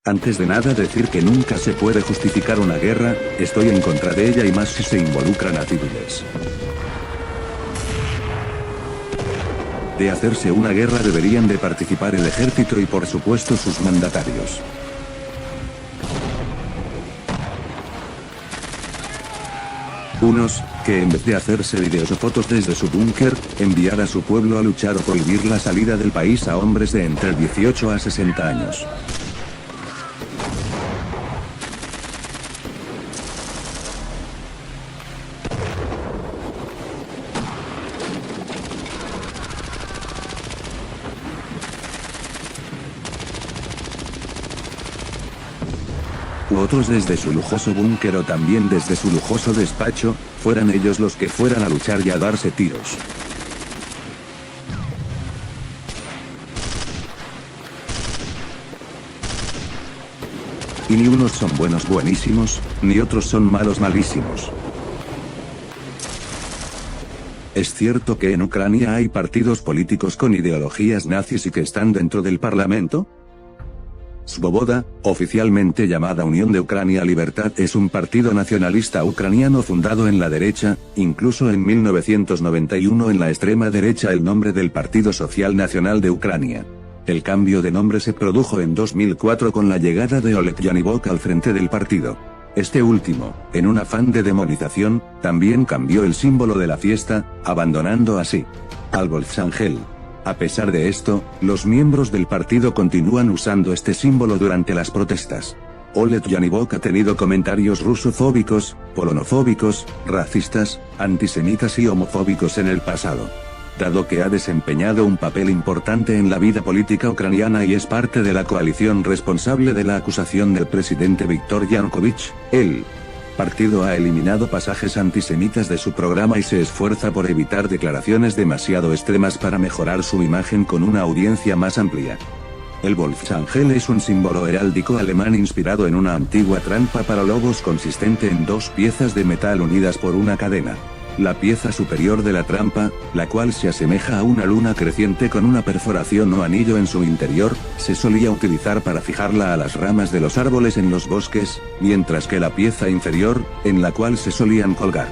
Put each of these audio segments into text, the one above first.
Antes de nada decir que nunca se puede justificar una guerra, estoy en contra de ella y más si se involucran a civiles. De hacerse una guerra deberían de participar el ejército y por supuesto sus mandatarios. Unos, que en vez de hacerse videos o fotos desde su búnker, enviar a su pueblo a luchar o prohibir la salida del país a hombres de entre 18 a 60 años. U otros desde su lujoso búnker o también desde su lujoso despacho, fueran ellos los que fueran a luchar y a darse tiros. Y ni unos son buenos buenísimos, ni otros son malos malísimos. Es cierto que en Ucrania hay partidos políticos con ideologías nazis y que están dentro del parlamento. Svoboda, oficialmente llamada Unión de Ucrania Libertad, es un partido nacionalista ucraniano fundado en la derecha, incluso en 1991 en la extrema derecha el nombre del Partido Social Nacional de Ucrania. El cambio de nombre se produjo en 2004 con la llegada de Oleg Yanibok al frente del partido. Este último, en un afán de demonización, también cambió el símbolo de la fiesta, abandonando así al Volksangel. A pesar de esto, los miembros del partido continúan usando este símbolo durante las protestas. Oleg Yanibok ha tenido comentarios rusofóbicos, polonofóbicos, racistas, antisemitas y homofóbicos en el pasado. Dado que ha desempeñado un papel importante en la vida política ucraniana y es parte de la coalición responsable de la acusación del presidente Viktor Yanukovych, el partido ha eliminado pasajes antisemitas de su programa y se esfuerza por evitar declaraciones demasiado extremas para mejorar su imagen con una audiencia más amplia. El Volksangel es un símbolo heráldico alemán inspirado en una antigua trampa para lobos consistente en dos piezas de metal unidas por una cadena. La pieza superior de la trampa, la cual se asemeja a una luna creciente con una perforación o anillo en su interior, se solía utilizar para fijarla a las ramas de los árboles en los bosques, mientras que la pieza inferior, en la cual se solían colgar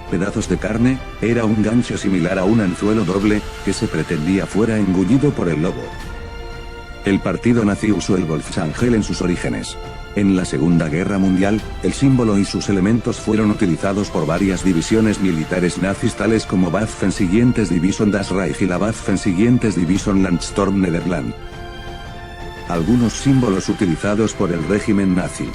pedazos de carne, era un gancho similar a un anzuelo doble, que se pretendía fuera engullido por el lobo. El partido nazi usó el Volksangel en sus orígenes. En la Segunda Guerra Mundial, el símbolo y sus elementos fueron utilizados por varias divisiones militares nazis tales como Waffen-Siguientes-Division Das Reich y la Waffen-Siguientes-Division Landsturm Nederland. Algunos símbolos utilizados por el régimen nazi.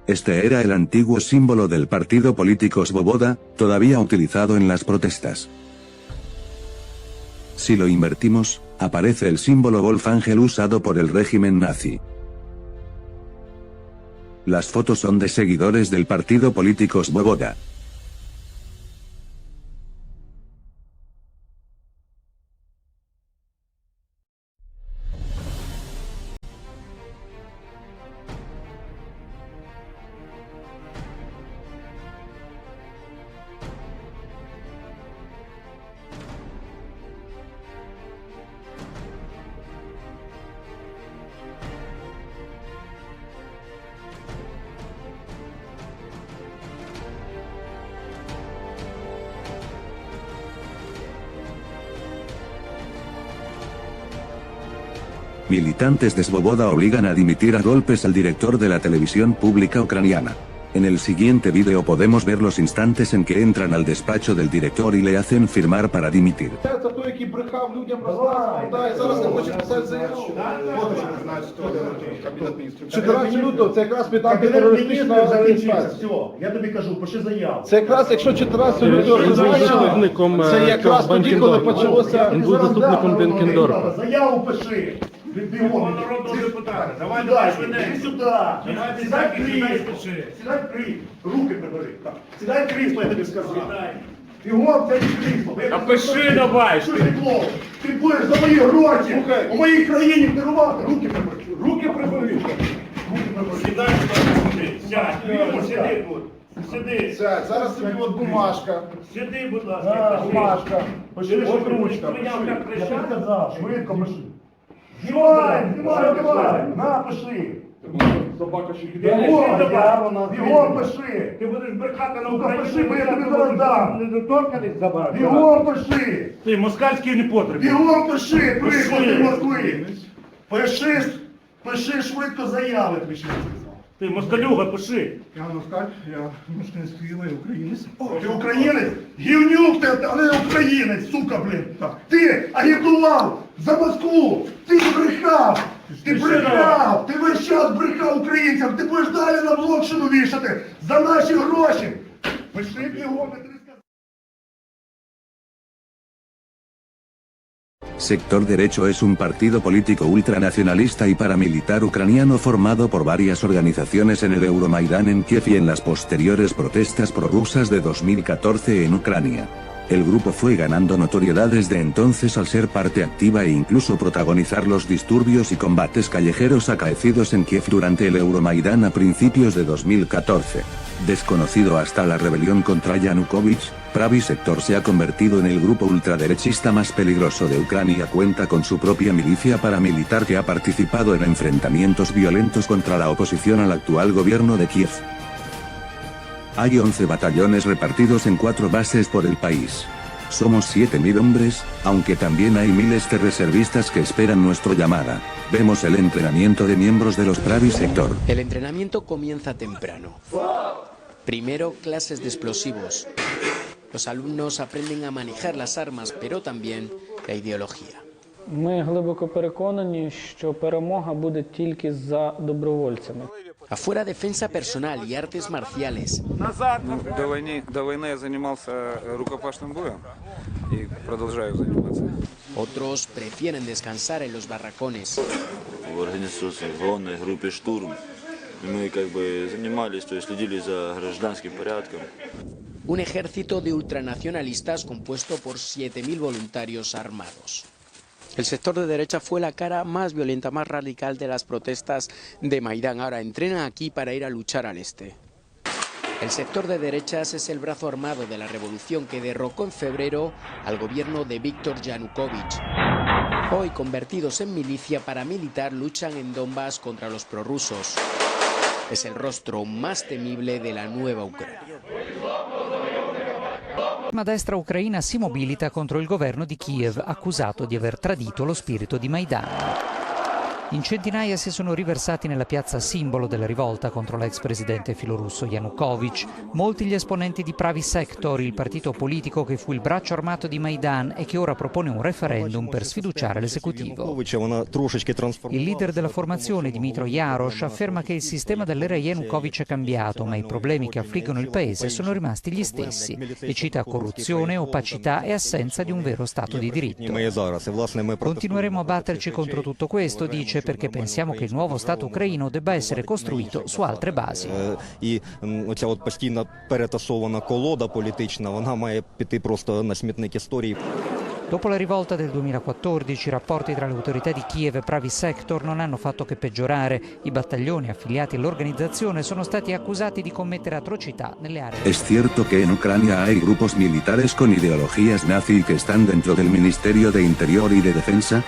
Este era el antiguo símbolo del partido político Svoboda, todavía utilizado en las protestas. Si lo invertimos, aparece el símbolo Volksangel usado por el régimen nazi. Las fotos son de seguidores del partido político Svoboda. Militantes de Svoboda obligan a dimitir a golpes al director de la televisión pública ucraniana. En el siguiente vídeo podemos ver los instantes en que entran al despacho del director y le hacen firmar para dimitir. Це якраз, якщо 14 лютого заступником Бенкендорфа. Він був заступником Бенкендорфа. Заяву пиши. Народного депутата. Давай, давай, іди сюди. Сідай крісло. Сідай крісло. Руки прибери. Сідай крісло, я тобі сказав. Бігом, це крісло. А пиши давай. Що ти клоун? Ти будеш за мої гроші. У моїй країні керувати. Руки прибери. Руки прибери. Руки прибери. Сідай сюди. Сядь. Сиди тут. Сиди. Сядь, зараз тобі от бумажка. Сиди, будь На, ласка. бумажка. Пиши, От що ручка. прийняв, Пиши. як Я тобі казав, швидко пиши. Знімай, Знімай. На, пиши. Собака ще Бігом пиши. Ти будеш брехати на Ну, Україні. пиши, бо я тобі зараз дам. Недоторканість забрати. Бігом пиши. Ти москальський не потрібен. Бігом пиши, приклад Пиши. ти Москви. Пиши швидко заяви, тобі ще сказав. Ти москалюга, пиши. Я москаль, я мешканець Києва і українець. Ти українець? Гівнюк ти, а не українець, сука, блін. Ти агітував за Москву, ти брехав, ти брехав, ти весь час брехав українцям, ти будеш далі на блокшину вішати за наші гроші. Пиши бігом, я тобі сказав. Sector Derecho es un partido político ultranacionalista y paramilitar ucraniano formado por varias organizaciones en el Euromaidán en Kiev y en las posteriores protestas prorrusas de 2014 en Ucrania. El grupo fue ganando notoriedad desde entonces al ser parte activa e incluso protagonizar los disturbios y combates callejeros acaecidos en Kiev durante el Euromaidán a principios de 2014. Desconocido hasta la rebelión contra Yanukovych, Pravý Sektor se ha convertido en el grupo ultraderechista más peligroso de Ucrania. Cuenta con su propia milicia paramilitar que ha participado en enfrentamientos violentos contra la oposición al actual gobierno de Kiev. Hay 11 batallones repartidos en 4 bases por el país. Somos 7.000 hombres, aunque también hay miles de reservistas que esperan nuestra llamada. Vemos el entrenamiento de miembros de los Pravý Sektor. El entrenamiento comienza temprano. Primero, clases de explosivos. Los alumnos aprenden a manejar las armas, pero también la ideología. Ми глибоко переконані, що перемога буде тільки за добровольцями. Afuera, defensa personal y artes marciales. До войны я занимался рукопашным боем и продолжаю заниматься. Otros prefieren descansar en los barracones. В организации главной группе «Штурм». Мы занимались, то есть следили за гражданским порядком. Un ejército de ultranacionalistas compuesto por 7.000 voluntarios armados. El sector de derecha fue la cara más violenta, más radical de las protestas de Maidán. Ahora entrenan aquí para ir a luchar al este. El sector de derechas es el brazo armado de la revolución que derrocó en febrero al gobierno de Víktor Yanukovych. Hoy, convertidos en milicia paramilitar, luchan en Donbass contra los prorrusos. Es el rostro más temible de la nueva Ucrania. La destra ucraina si mobilita contro il governo di Kiev, accusato di aver tradito lo spirito di Maidan. In centinaia si sono riversati nella piazza simbolo della rivolta contro l'ex presidente filorusso Yanukovych. Molti gli esponenti di Pravý Sektor, il partito politico che fu il braccio armato di Maidan e che ora propone un referendum per sfiduciare l'esecutivo. Il leader della formazione, Dmytro Yarosh, afferma che il sistema dell'era Yanukovych è cambiato, ma i problemi che affliggono il paese sono rimasti gli stessi, e cita corruzione, opacità e assenza di un vero Stato di diritto. Continueremo a batterci contro tutto questo, dice, perché pensiamo che il nuovo Stato ucraino debba essere costruito su altre basi. І оця постійна перетасована колода політична, вона має піти просто на смітник історії. Dopo la rivolta del 2014, i rapporti tra le autorità di Kiev e Pravý Sektor non hanno fatto che peggiorare. I battaglioni affiliati all'organizzazione sono stati accusati di commettere atrocità nelle aree. ¿Es cierto que en Ucrania hay grupos militares con ideologías nazi que están dentro del Ministerio de Interior y de Defensa?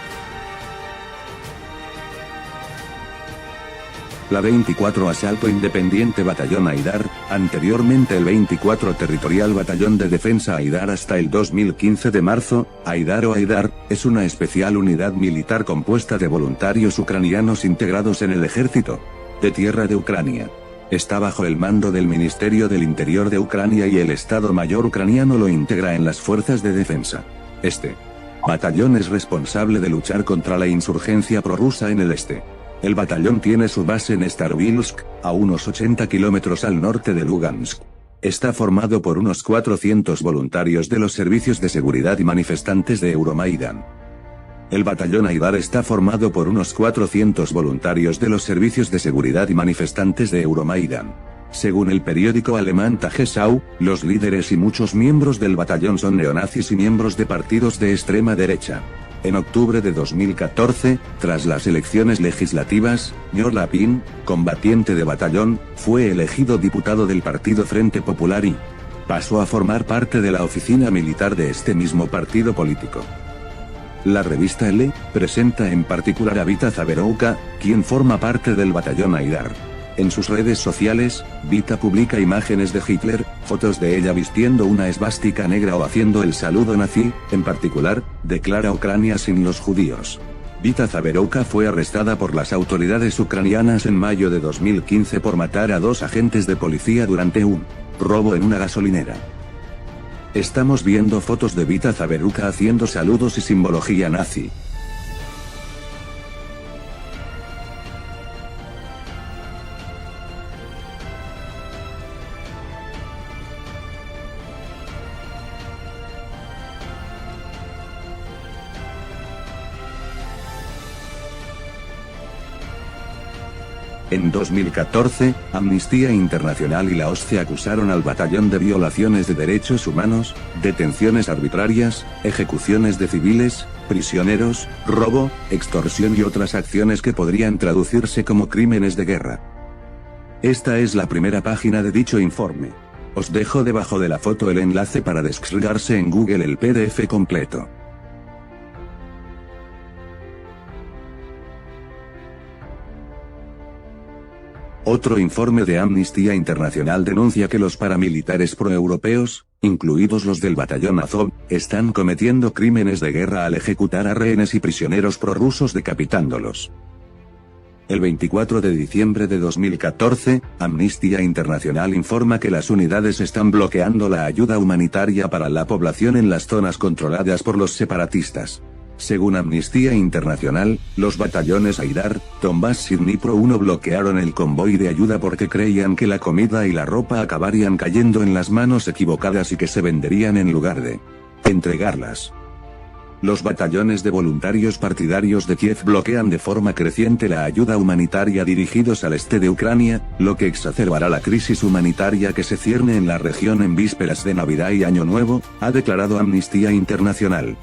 La 24 Asalto Independiente Batallón Aidar, anteriormente el 24 Territorial Batallón de Defensa Aidar hasta el 2015 de marzo, Aidar o Aidar, es una especial unidad militar compuesta de voluntarios ucranianos integrados en el ejército de tierra de Ucrania. Está bajo el mando del Ministerio del Interior de Ucrania y el Estado Mayor ucraniano lo integra en las fuerzas de defensa. Este batallón es responsable de luchar contra la insurgencia prorrusa en el este. El batallón tiene su base en Starobilsk, a unos 80 kilómetros al norte de Lugansk. Está formado por unos 400 voluntarios de los servicios de seguridad y manifestantes de Euromaidan. El batallón Aidar está formado por unos 400 voluntarios de los servicios de seguridad y manifestantes de Euromaidan. Según el periódico alemán Tagesschau, los líderes y muchos miembros del batallón son neonazis y miembros de partidos de extrema derecha. En octubre de 2014, tras las elecciones legislativas, Nyor Lapin, combatiente de batallón, fue elegido diputado del Partido Frente Popular y pasó a formar parte de la oficina militar de este mismo partido político. La revista Elle presenta en particular a Vita Záborovka, quien forma parte del batallón Aidar. En sus redes sociales, Vita publica imágenes de Hitler, fotos de ella vistiendo una esvástica negra o haciendo el saludo nazi, en particular, declara Ucrania sin los judíos. Vita Záborovka fue arrestada por las autoridades ucranianas en mayo de 2015 por matar a 2 agentes de policía durante un robo en una gasolinera. Estamos viendo fotos de Vita Záborovka haciendo saludos y simbología nazi. En 2014, Amnistía Internacional y la OSCE acusaron al batallón de violaciones de derechos humanos, detenciones arbitrarias, ejecuciones de civiles, prisioneros, robo, extorsión y otras acciones que podrían traducirse como crímenes de guerra. Esta es la primera página de dicho informe. Os dejo debajo de la foto el enlace para descargarse en Google el PDF completo. Otro informe de Amnistía Internacional denuncia que los paramilitares proeuropeos, incluidos los del batallón Azov, están cometiendo crímenes de guerra al ejecutar a rehenes y prisioneros prorrusos decapitándolos. El 24 de diciembre de 2014, Amnistía Internacional informa que las unidades están bloqueando la ayuda humanitaria para la población en las zonas controladas por los separatistas. Según Amnistía Internacional, los batallones Aidar, Donbass y Dnipro 1 bloquearon el convoy de ayuda porque creían que la comida y la ropa acabarían cayendo en las manos equivocadas y que se venderían en lugar de entregarlas. Los batallones de voluntarios partidarios de Kiev bloquean de forma creciente la ayuda humanitaria dirigidos al este de Ucrania, lo que exacerbará la crisis humanitaria que se cierne en la región en vísperas de Navidad y Año Nuevo, ha declarado Amnistía Internacional.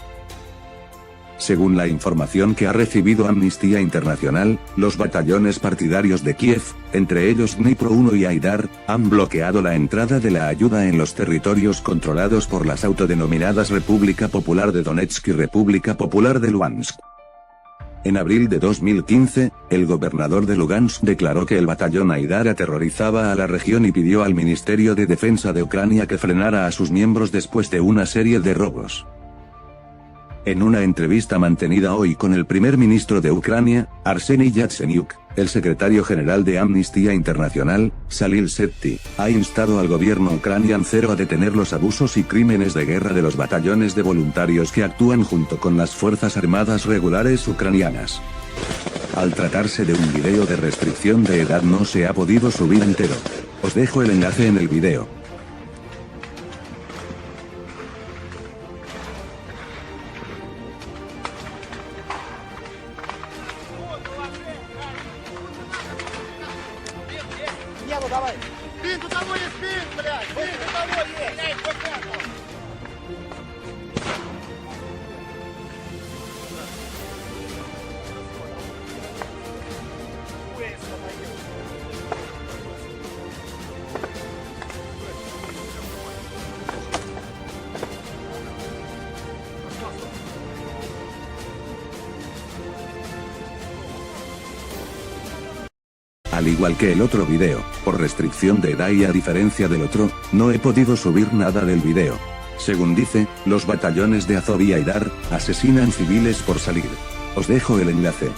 Según la información que ha recibido Amnistía Internacional, los batallones partidarios de Kiev, entre ellos Dnipro 1 y Aidar, han bloqueado la entrada de la ayuda en los territorios controlados por las autodenominadas República Popular de Donetsk y República Popular de Luhansk. En abril de 2015, el gobernador de Lugansk declaró que el batallón Aidar aterrorizaba a la región y pidió al Ministerio de Defensa de Ucrania que frenara a sus miembros después de una serie de robos. En una entrevista mantenida hoy con el primer ministro de Ucrania, Arseniy Yatsenyuk, el secretario general de Amnistía Internacional, Salil Setti, ha instado al gobierno ucraniano a detener los abusos y crímenes de guerra de los batallones de voluntarios que actúan junto con las Fuerzas Armadas regulares ucranianas. Al tratarse de un video de restricción de edad no se ha podido subir entero. Os dejo el enlace en el video. Al igual que el otro video, por restricción de edad y a diferencia del otro, no he podido subir nada del video. Según dice, los batallones de Azov y Aidar asesinan civiles por salir. Os dejo el enlace.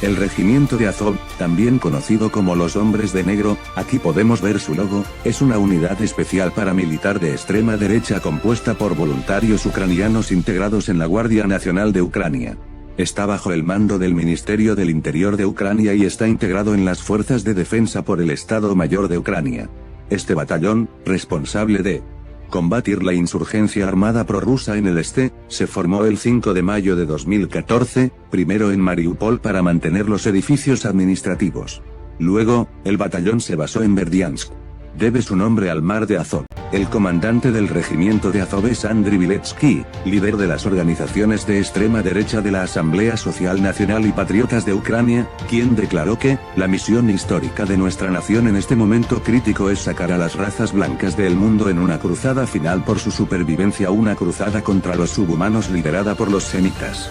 El regimiento de Azov, también conocido como los Hombres de Negro, aquí podemos ver su logo, es una unidad especial paramilitar de extrema derecha compuesta por voluntarios ucranianos integrados en la Guardia Nacional de Ucrania. Está bajo el mando del Ministerio del Interior de Ucrania y está integrado en las Fuerzas de Defensa por el Estado Mayor de Ucrania. Este batallón, responsable de combatir la insurgencia armada prorrusa en el este, se formó el 5 de mayo de 2014, primero en Mariupol para mantener los edificios administrativos. Luego, el batallón se basó en Berdiansk. debe su nombre al mar de Azov. El comandante del regimiento de Azov es Andriy Viletsky, líder de las organizaciones de extrema derecha de la Asamblea Social Nacional y Patriotas de Ucrania, quien declaró que, la misión histórica de nuestra nación en este momento crítico es sacar a las razas blancas del mundo en una cruzada final por su supervivencia, una cruzada contra los subhumanos liderada por los semitas.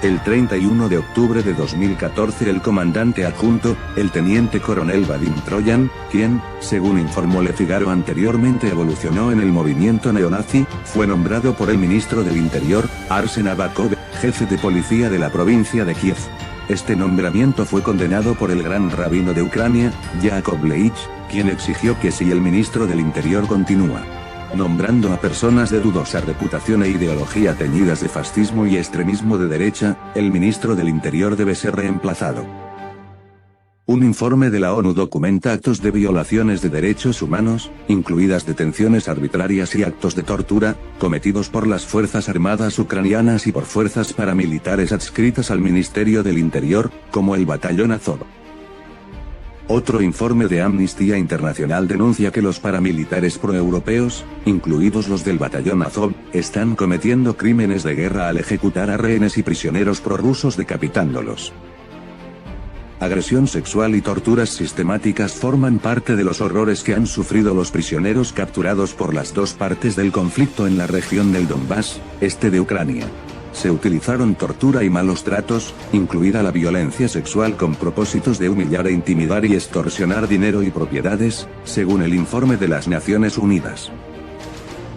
El 31 de octubre de 2014 el comandante adjunto, el teniente coronel Vadim Troyan, quien, según informó Le Figaro anteriormente evolucionó en el movimiento neonazi, fue nombrado por el ministro del Interior, Arsen Avakov, jefe de policía de la provincia de Kiev. Este nombramiento fue condenado por el gran rabino de Ucrania, Yaakov Leich, quien exigió que si el ministro del Interior continúa nombrando a personas de dudosa reputación e ideología teñidas de fascismo y extremismo de derecha, el ministro del Interior debe ser reemplazado. Un informe de la ONU documenta actos de violaciones de derechos humanos, incluidas detenciones arbitrarias y actos de tortura, cometidos por las Fuerzas Armadas ucranianas y por fuerzas paramilitares adscritas al Ministerio del Interior, como el Batallón Azov. Otro informe de Amnistía Internacional denuncia que los paramilitares proeuropeos, incluidos los del Batallón Azov, están cometiendo crímenes de guerra al ejecutar a rehenes y prisioneros prorrusos decapitándolos. Agresión sexual y torturas sistemáticas forman parte de los horrores que han sufrido los prisioneros capturados por las dos partes del conflicto en la región del Donbass, este de Ucrania. Se utilizaron tortura y malos tratos, incluida la violencia sexual con propósitos de humillar e intimidar y extorsionar dinero y propiedades, según el informe de las Naciones Unidas.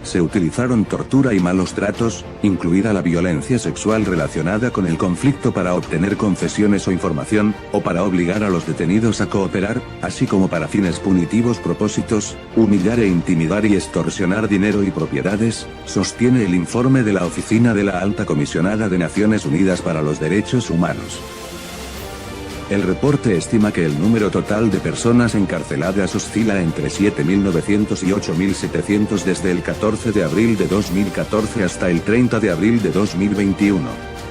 Se utilizaron tortura y malos tratos, incluida la violencia sexual relacionada con el conflicto para obtener confesiones o información, o para obligar a los detenidos a cooperar, así como para fines punitivos propósitos, humillar e intimidar y extorsionar dinero y propiedades, sostiene el informe de la Oficina de la Alta Comisionada de Naciones Unidas para los Derechos Humanos. El reporte estima que el número total de personas encarceladas oscila entre 7.900 y 8.700 desde el 14 de abril de 2014 hasta el 30 de abril de 2021.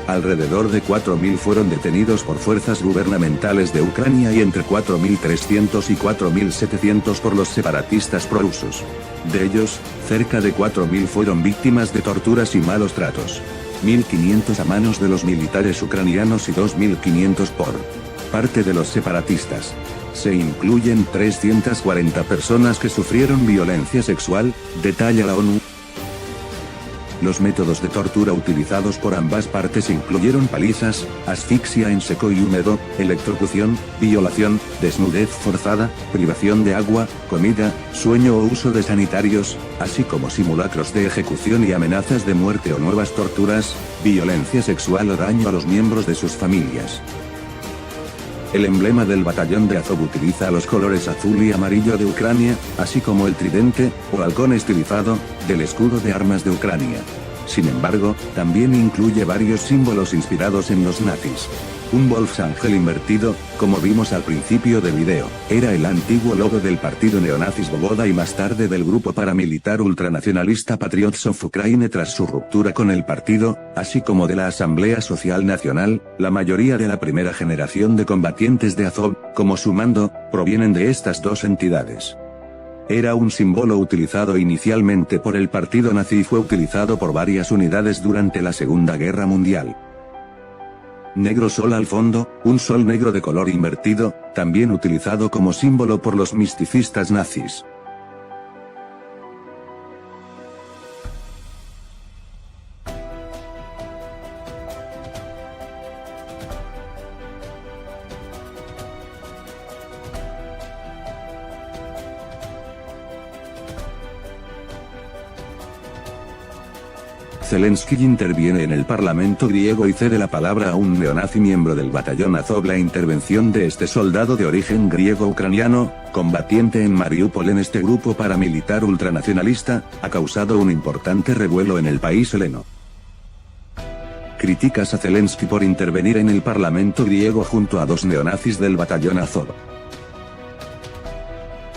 Alrededor de 4.000 fueron detenidos por fuerzas gubernamentales de Ucrania y entre 4.300 y 4.700 por los separatistas prorrusos. De ellos, cerca de 4.000 fueron víctimas de torturas y malos tratos. 1.500 a manos de los militares ucranianos y 2.500 por parte de los separatistas. Se incluyen 340 personas que sufrieron violencia sexual, detalla la ONU. Los métodos de tortura utilizados por ambas partes incluyeron palizas, asfixia en seco y húmedo, electrocución, violación, desnudez forzada, privación de agua, comida, sueño o uso de sanitarios, así como simulacros de ejecución y amenazas de muerte o nuevas torturas, violencia sexual o daño a los miembros de sus familias. El emblema del batallón de Azov utiliza los colores azul y amarillo de Ucrania, así como el tridente, o halcón estilizado, del escudo de armas de Ucrania. Sin embargo, también incluye varios símbolos inspirados en los nazis. Un Wolfsangel invertido, como vimos al principio del video, era el antiguo logo del partido neonazi Svoboda y más tarde del grupo paramilitar ultranacionalista Patriots of Ukraine tras su ruptura con el partido, así como de la Asamblea Social Nacional. La mayoría de la primera generación de combatientes de Azov, como su mando, provienen de estas dos entidades. Era un símbolo utilizado inicialmente por el partido nazi y fue utilizado por varias unidades durante la Segunda Guerra Mundial. Negro sol al fondo, un sol negro de color invertido, también utilizado como símbolo por los misticistas nazis. Zelensky interviene en el parlamento griego y cede la palabra a un neonazi miembro del batallón Azov. La intervención de este soldado de origen griego-ucraniano, combatiente en Mariupol en este grupo paramilitar ultranacionalista, ha causado un importante revuelo en el país heleno. Críticas a Zelensky por intervenir en el parlamento griego junto a dos neonazis del batallón Azov.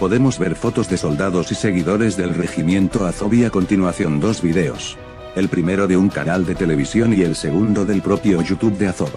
Podemos ver fotos de soldados y seguidores del regimiento Azov y a continuación dos videos. El primero de un canal de televisión y el segundo del propio YouTube de Azov.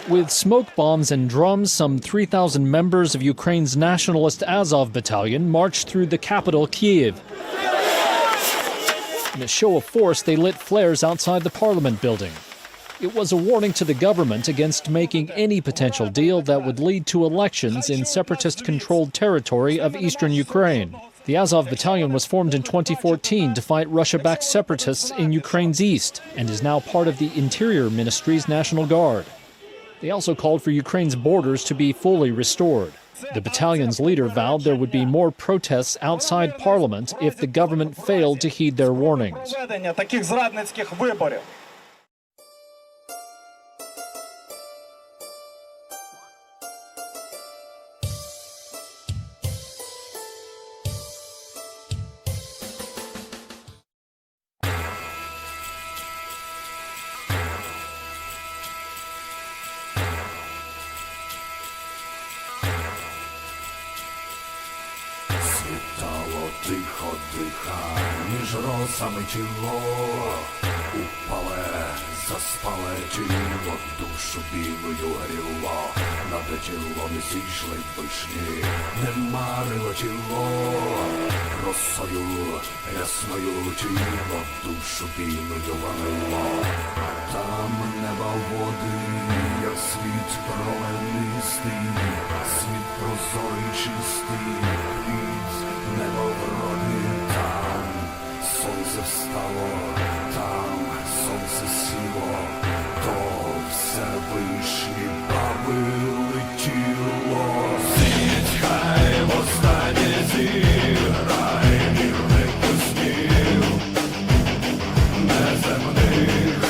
With smoke bombs and drums, some 3,000 members of Ukraine's nationalist Azov battalion marched through the capital, Kyiv. In a show of force, they lit flares outside the parliament building. It was a warning to the government against making any potential deal that would lead to elections in separatist-controlled territory of eastern Ukraine. The Azov battalion was formed in 2014 to fight Russia-backed separatists in Ukraine's east and is now part of the Interior Ministry's National Guard. They also called for Ukraine's borders to be fully restored. The battalion's leader vowed there would be more protests outside parliament if the government failed to heed their warnings. Тихо диха, між росами тіло упале, заспале тіло, душу білою гріло, над тілом зійшли вишні, не марило тіло, росою ясною тіло, душу білою ванило. Там неба води, як світ променистий, світ прозорий чистий, небо вроді там, сонце встало, там сонце сіло, то Всевишні баби летіло. Світ хай востаннє зіграє вірних піснів неземних.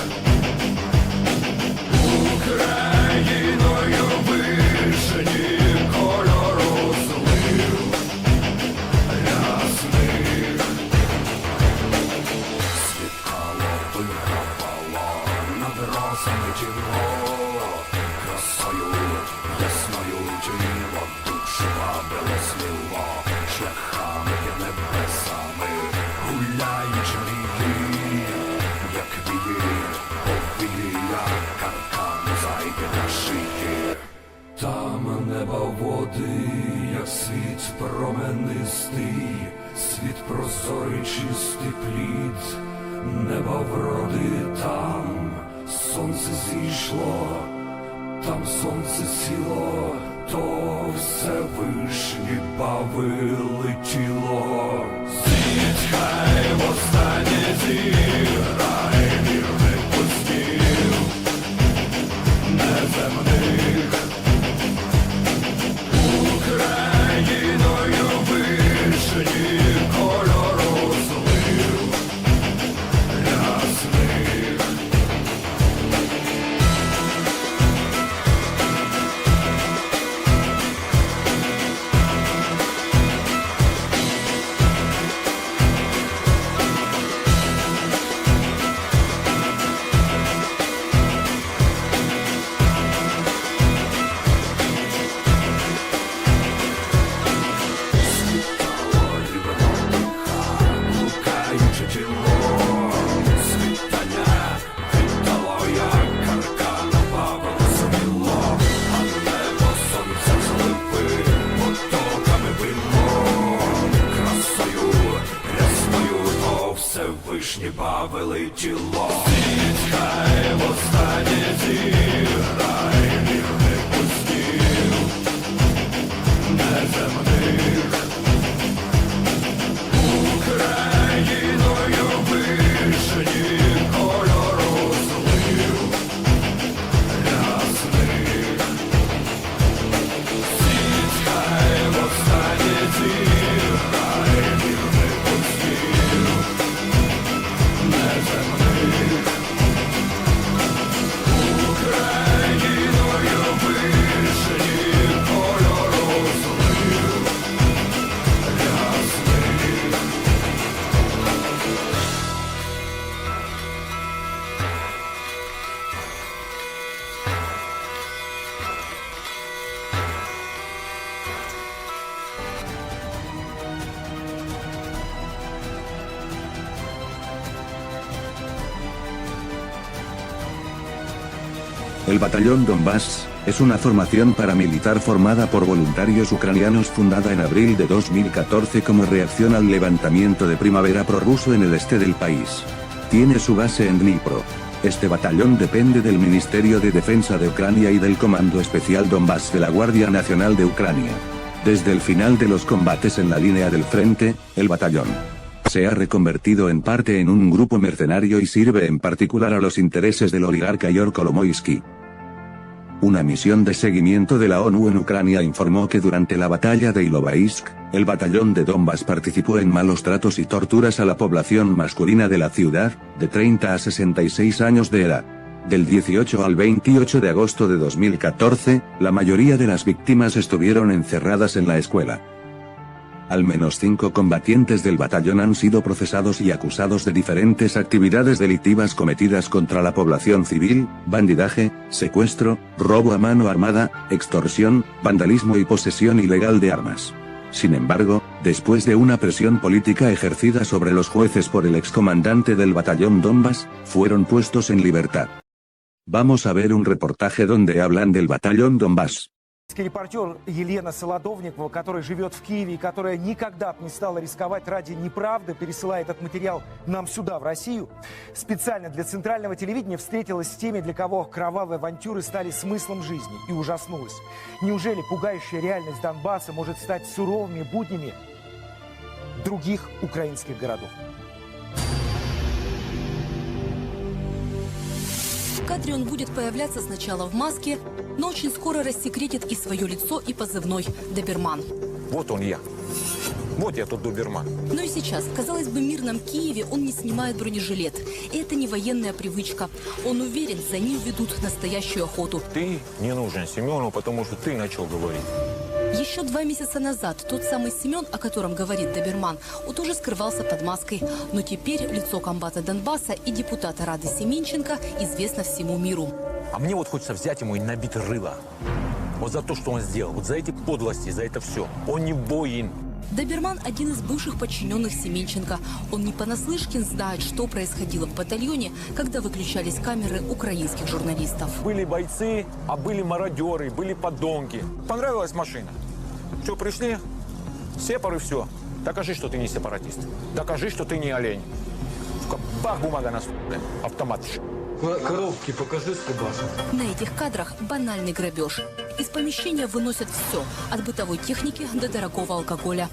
Україною вишені кольору злив ясних. Світало вигравало над росами тіло, красою ясною тіло, душу вабило сліло, шляхами і небесами гуляючи мрії, як вії, повія, каркану зайде на шиї. Там неба води, як світ променистий, світ прозорий чистий плід, неба вроди там, сонце зійшло, там сонце сіло, то Всевишні бави летіло. Світ хай востаннє зіграє вірних пустів неземних. Україною вишені кольору злив ясних. Всевишні бавили тіло. Світ хай востаннє зіграє вірних пустів неземних. Україною вишені кольору злив ясних. Світ хай востаннє зіграє вірних пустів неземних. Україною El Batallón Donbass es una formación paramilitar formada por voluntarios ucranianos fundada en abril de 2014 como reacción al levantamiento de primavera prorruso en el este del país. Tiene su base en Dnipro. Este batallón depende del Ministerio de Defensa de Ucrania y del Comando Especial Donbass de la Guardia Nacional de Ucrania. Desde el final de los combates en la línea del frente, el batallón se ha reconvertido en parte en un grupo mercenario y sirve en particular a los intereses del oligarca Igor Kolomoisky. Una misión de seguimiento de la ONU en Ucrania informó que durante la batalla de Ilovaisk, el batallón de Donbass participó en malos tratos y torturas a la población masculina de la ciudad, de 30 a 66 años de edad. Del 18 al 28 de agosto de 2014, la mayoría de las víctimas estuvieron encerradas en la escuela. Al menos 5 combatientes del batallón han sido procesados y acusados de diferentes actividades delictivas cometidas contra la población civil, bandidaje, secuestro, robo a mano armada, extorsión, vandalismo y posesión ilegal de armas. Sin embargo, después de una presión política ejercida sobre los jueces por el excomandante del batallón Donbass, fueron puestos en libertad. Vamos a ver un reportaje donde hablan del batallón Donbass. Репортер Елена Солодовникова, которая живет в Киеве и которая никогда не стала рисковать ради неправды, пересылает этот материал нам сюда, в Россию, специально для центрального телевидения встретилась с теми, для кого кровавые авантюры стали смыслом жизни, и ужаснулась. Неужели пугающая реальность Донбасса может стать суровыми буднями других украинских городов? В кадре он будет появляться сначала в маске, но очень скоро рассекретит и свое лицо, и позывной «Доберман». Вот он я. Вот я тут доберман. Но и сейчас, в, казалось бы, мирном Киеве он не снимает бронежилет. И это не военная привычка. Он уверен, за ним ведут настоящую охоту. Ты не нужен Семену, потому что ты начал говорить. Еще 2 месяца назад тот самый Семен, о котором говорит Доберман, вот уже скрывался под маской. Но теперь лицо комбата Донбасса и депутата Рады Семенченко известно всему миру. А мне вот хочется взять ему и набить рыло. Вот за то, что он сделал. Вот за эти подлости, за это все. Он не воин. Доберман – один из бывших подчиненных Семенченко. Он не понаслышке знает, что происходило в батальоне, когда выключались камеры украинских журналистов. Были бойцы, а были мародеры, были подонки. Понравилась машина? Что, пришли? Сепары, все. Докажи, что ты не сепаратист. Докажи, что ты не олень. Бах, бумага на стуле. Автомат. Коробки покажи, Скобаша. На этих кадрах банальный грабеж. Из помещения выносят все, от бытовой техники до дорогого алкоголя.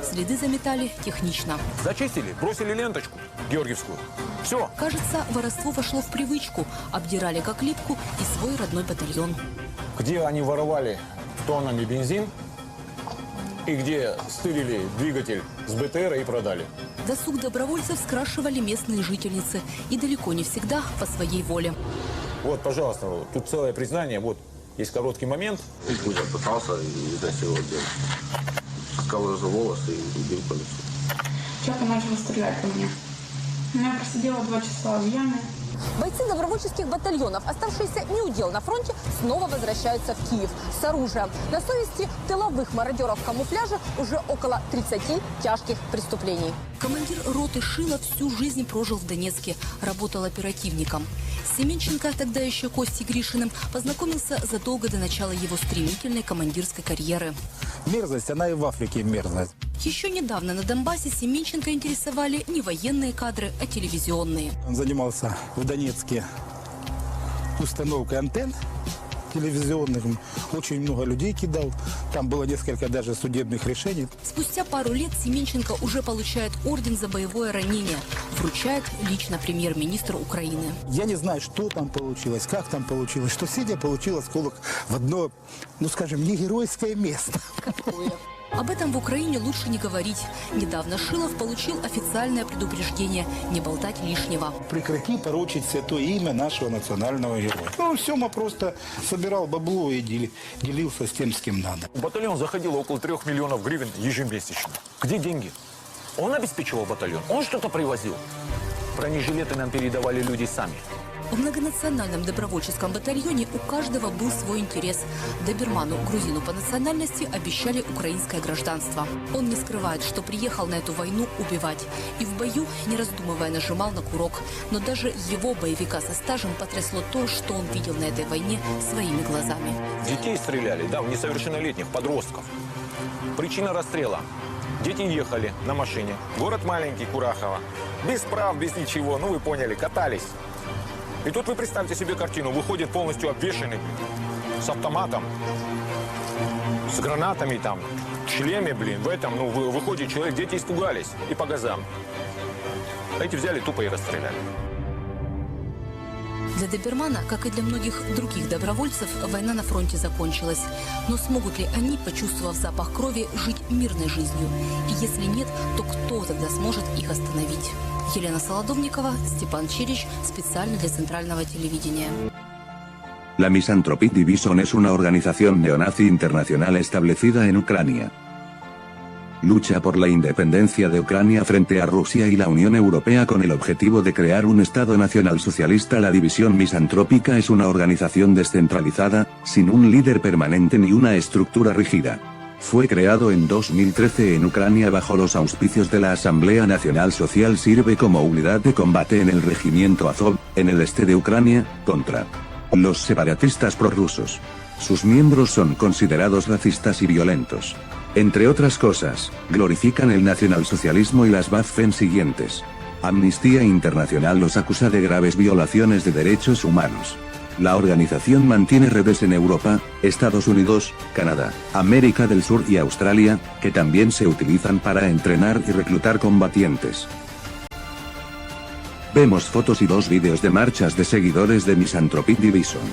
Следы заметали технично. Зачистили, бросили ленточку георгиевскую. Все. Кажется, воровство вошло в привычку. Обдирали как липку и свой родной батальон. Где они воровали тоннами бензин и где стырили двигатель с БТРа и продали. Досуг добровольцев скрашивали местные жительницы. И далеко не всегда по своей воле. Вот, пожалуйста, тут целое признание. Вот, есть короткий момент. Я пытался и изнасиловать девушку. Искал ее за волосы и убил по лицу. Человек начал стрелять по мне. Я просидела 2 часа в яме. Бойцы добровольческих батальонов, оставшиеся неудел на фронте, снова возвращаются в Киев с оружием. На совести тыловых мародеров в камуфляже уже около 30 тяжких преступлений. Командир роты Шилов всю жизнь прожил в Донецке, работал оперативником. С Семенченко, тогда еще Костей Гришиным, познакомился задолго до начала его стремительной командирской карьеры. Мерзость, она и в Африке мерзость. Еще недавно на Донбассе Семенченко интересовали не военные кадры, а телевизионные. Он занимался в Донецке установкой антенн телевизионных. Очень много людей кидал. Там было несколько даже судебных решений. Спустя пару лет Семенченко уже получает орден за боевое ранение. Вручает лично премьер-министр Украины. Я не знаю, что там получилось, как там получилось, что Сидя получил осколок в одно, ну скажем, не геройское место. Какое? Об этом в Украине лучше не говорить. Недавно Шилов получил официальное предупреждение не болтать лишнего. Прекрати порочить святое имя нашего национального героя. Ну, Сема просто собирал бабло и делился с тем, с кем надо. В батальон заходило около 3 миллионов гривен ежемесячно. Где деньги? Он обеспечивал батальон, он что-то привозил. Бронежилеты нам передавали люди сами. В многонациональном добровольческом батальоне у каждого был свой интерес. Доберману, грузину по национальности, обещали украинское гражданство. Он не скрывает, что приехал на эту войну убивать. И в бою, не раздумывая, нажимал на курок. Но даже его, боевика со стажем, потрясло то, что он видел на этой войне своими глазами. Детей стреляли, да, в несовершеннолетних, подростков. Причина расстрела. Дети ехали на машине. Город маленький, Курахово. Без прав, без ничего, ну вы поняли, катались. И тут вы представьте себе картину. Выходит полностью обвешанный, с автоматом, с гранатами там, в шлеме, блин, в этом, ну, выходит человек, дети испугались и по газам. А эти взяли тупо и расстреляли. Для добермана, как и для многих других добровольцев, война на фронте закончилась. Но смогут ли они, почувствовав запах крови, жить мирной жизнью? И если нет, то кто тогда сможет их остановить? Елена Солодовникова, Степан Чирич, специально для Центрального телевидения. La Misanthropic Division es una organización neonazi internacional establecida en Ucrania. Lucha por la independencia de Ucrania frente a Rusia y la Unión Europea con el objetivo de crear un Estado nacional socialista. La división misantrópica es una organización descentralizada, sin un líder permanente ni una estructura rígida. Fue creado en 2013 en Ucrania bajo los auspicios de la Asamblea Nacional Social. Sirve como unidad de combate en el regimiento Azov, en el este de Ucrania, contra los separatistas prorrusos. Sus miembros son considerados racistas y violentos. Entre otras cosas, glorifican el nacionalsocialismo y las Waffen siguientes. Amnistía Internacional los acusa de graves violaciones de derechos humanos. La organización mantiene redes en Europa, Estados Unidos, Canadá, América del Sur y Australia, que también se utilizan para entrenar y reclutar combatientes. Vemos fotos y 2 vídeos de marchas de seguidores de Misanthropic Division.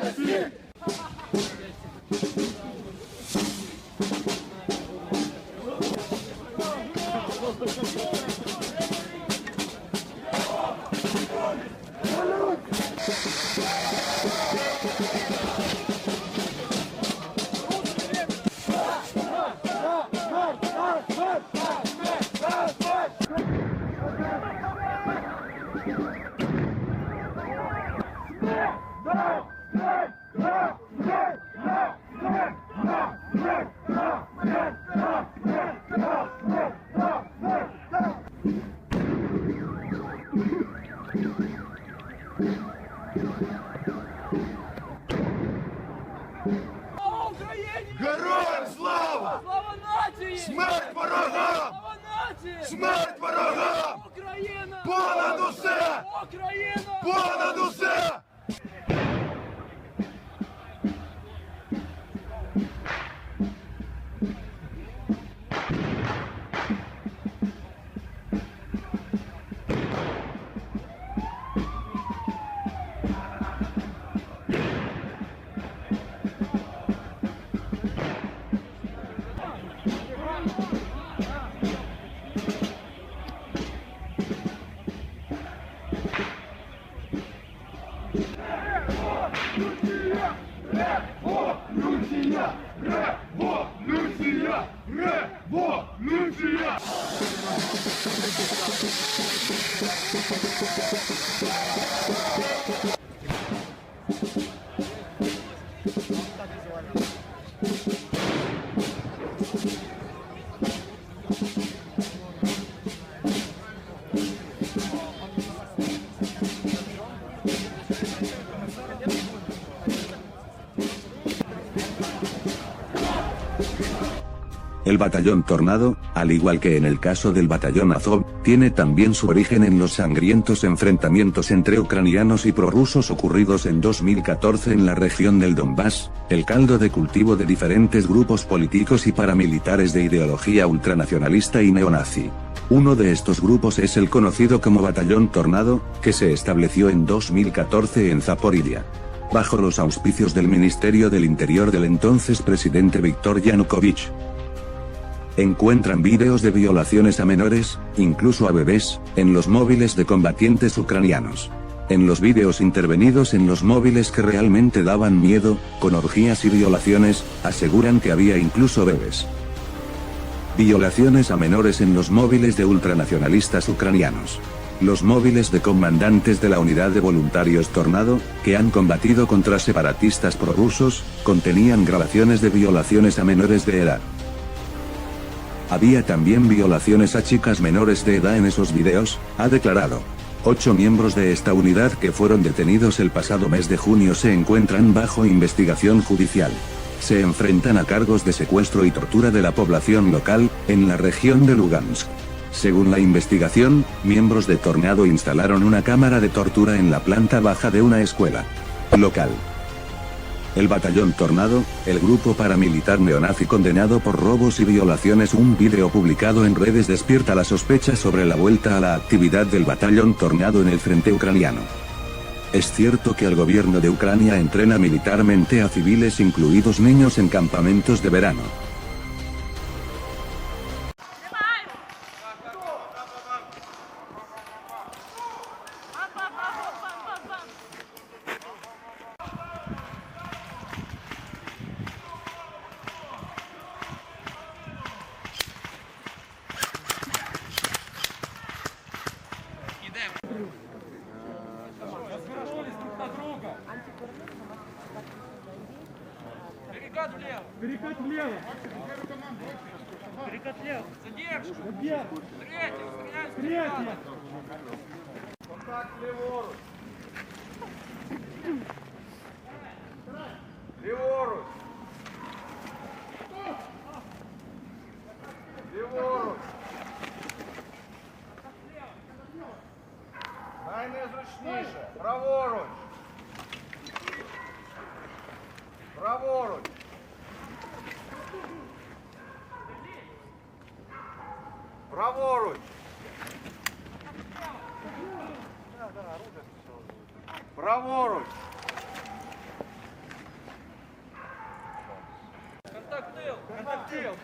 Россия! Героям слава! Слава нації! Смерть ворогам! Слава нації! Смерть ворогам! Україна! Понад усе! Україна! Понад усе! Революція! Революція! Революція! El batallón Tornado, al igual que en el caso del batallón Azov, tiene también su origen en los sangrientos enfrentamientos entre ucranianos y prorrusos ocurridos en 2014 en la región del Donbass, el caldo de cultivo de diferentes grupos políticos y paramilitares de ideología ultranacionalista y neonazi. Uno de estos grupos es el conocido como Batallón Tornado, que se estableció en 2014 en Zaporilla, bajo los auspicios del Ministerio del Interior del entonces presidente Viktor Yanukovych. Encuentran vídeos de violaciones a menores, incluso a bebés, en los móviles de combatientes ucranianos. En los vídeos intervenidos en los móviles que realmente daban miedo, con orgías y violaciones, aseguran que había incluso bebés. Violaciones a menores en los móviles de ultranacionalistas ucranianos. Los móviles de comandantes de la unidad de voluntarios Tornado, que han combatido contra separatistas prorrusos, contenían grabaciones de violaciones a menores de edad. Había también violaciones a chicas menores de edad en esos videos, ha declarado. 8 miembros de esta unidad que fueron detenidos el pasado mes de junio se encuentran bajo investigación judicial. Se enfrentan a cargos de secuestro y tortura de la población local, en la región de Lugansk. Según la investigación, miembros de Tornado instalaron una cámara de tortura en la planta baja de una escuela local. El batallón Tornado, el grupo paramilitar neonazi condenado por robos y violaciones. Un vídeo publicado en redes despierta la sospecha sobre la vuelta a la actividad del batallón Tornado en el frente ucraniano. Es cierto que el gobierno de Ucrania entrena militarmente a civiles, incluidos niños, en campamentos de verano. Перекат влево. Перекат влево. Перекат влево. Задержка. Задержка. Третья. Третья. Контакт леворуч. Леворуч. Леворуч. Найнезручніше. Праворуч. Праворуч. Праворуч. Праворуч. Контакт тыл. Контакт тыл.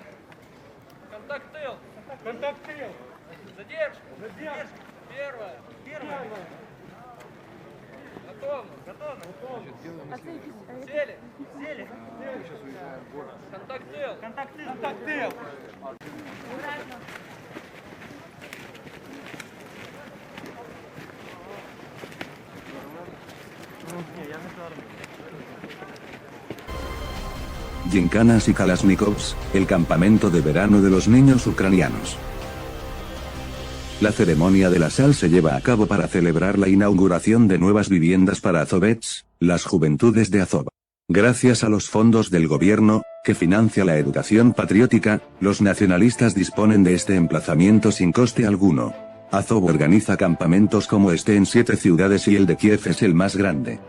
Контакт тыл. Контакт тыл. Задержка. Задержка. Первая. Первая. Готово. Готово. Готово. Сели. Сели. Сейчас уезжаем в город. Контакт тыл. Контакт тыл. Контакт тыл. Не, я не Ginkanas y Kalashnikovs, el campamento de verano de los niños ucranianos. La ceremonia de la sal se lleva a cabo para celebrar la inauguración de nuevas viviendas para azovets, las juventudes de Azov. Gracias a los fondos del gobierno, que financia la educación patriótica, los nacionalistas disponen de este emplazamiento sin coste alguno. Azov organiza campamentos como este en 7 ciudades y el de Kiev es el más grande.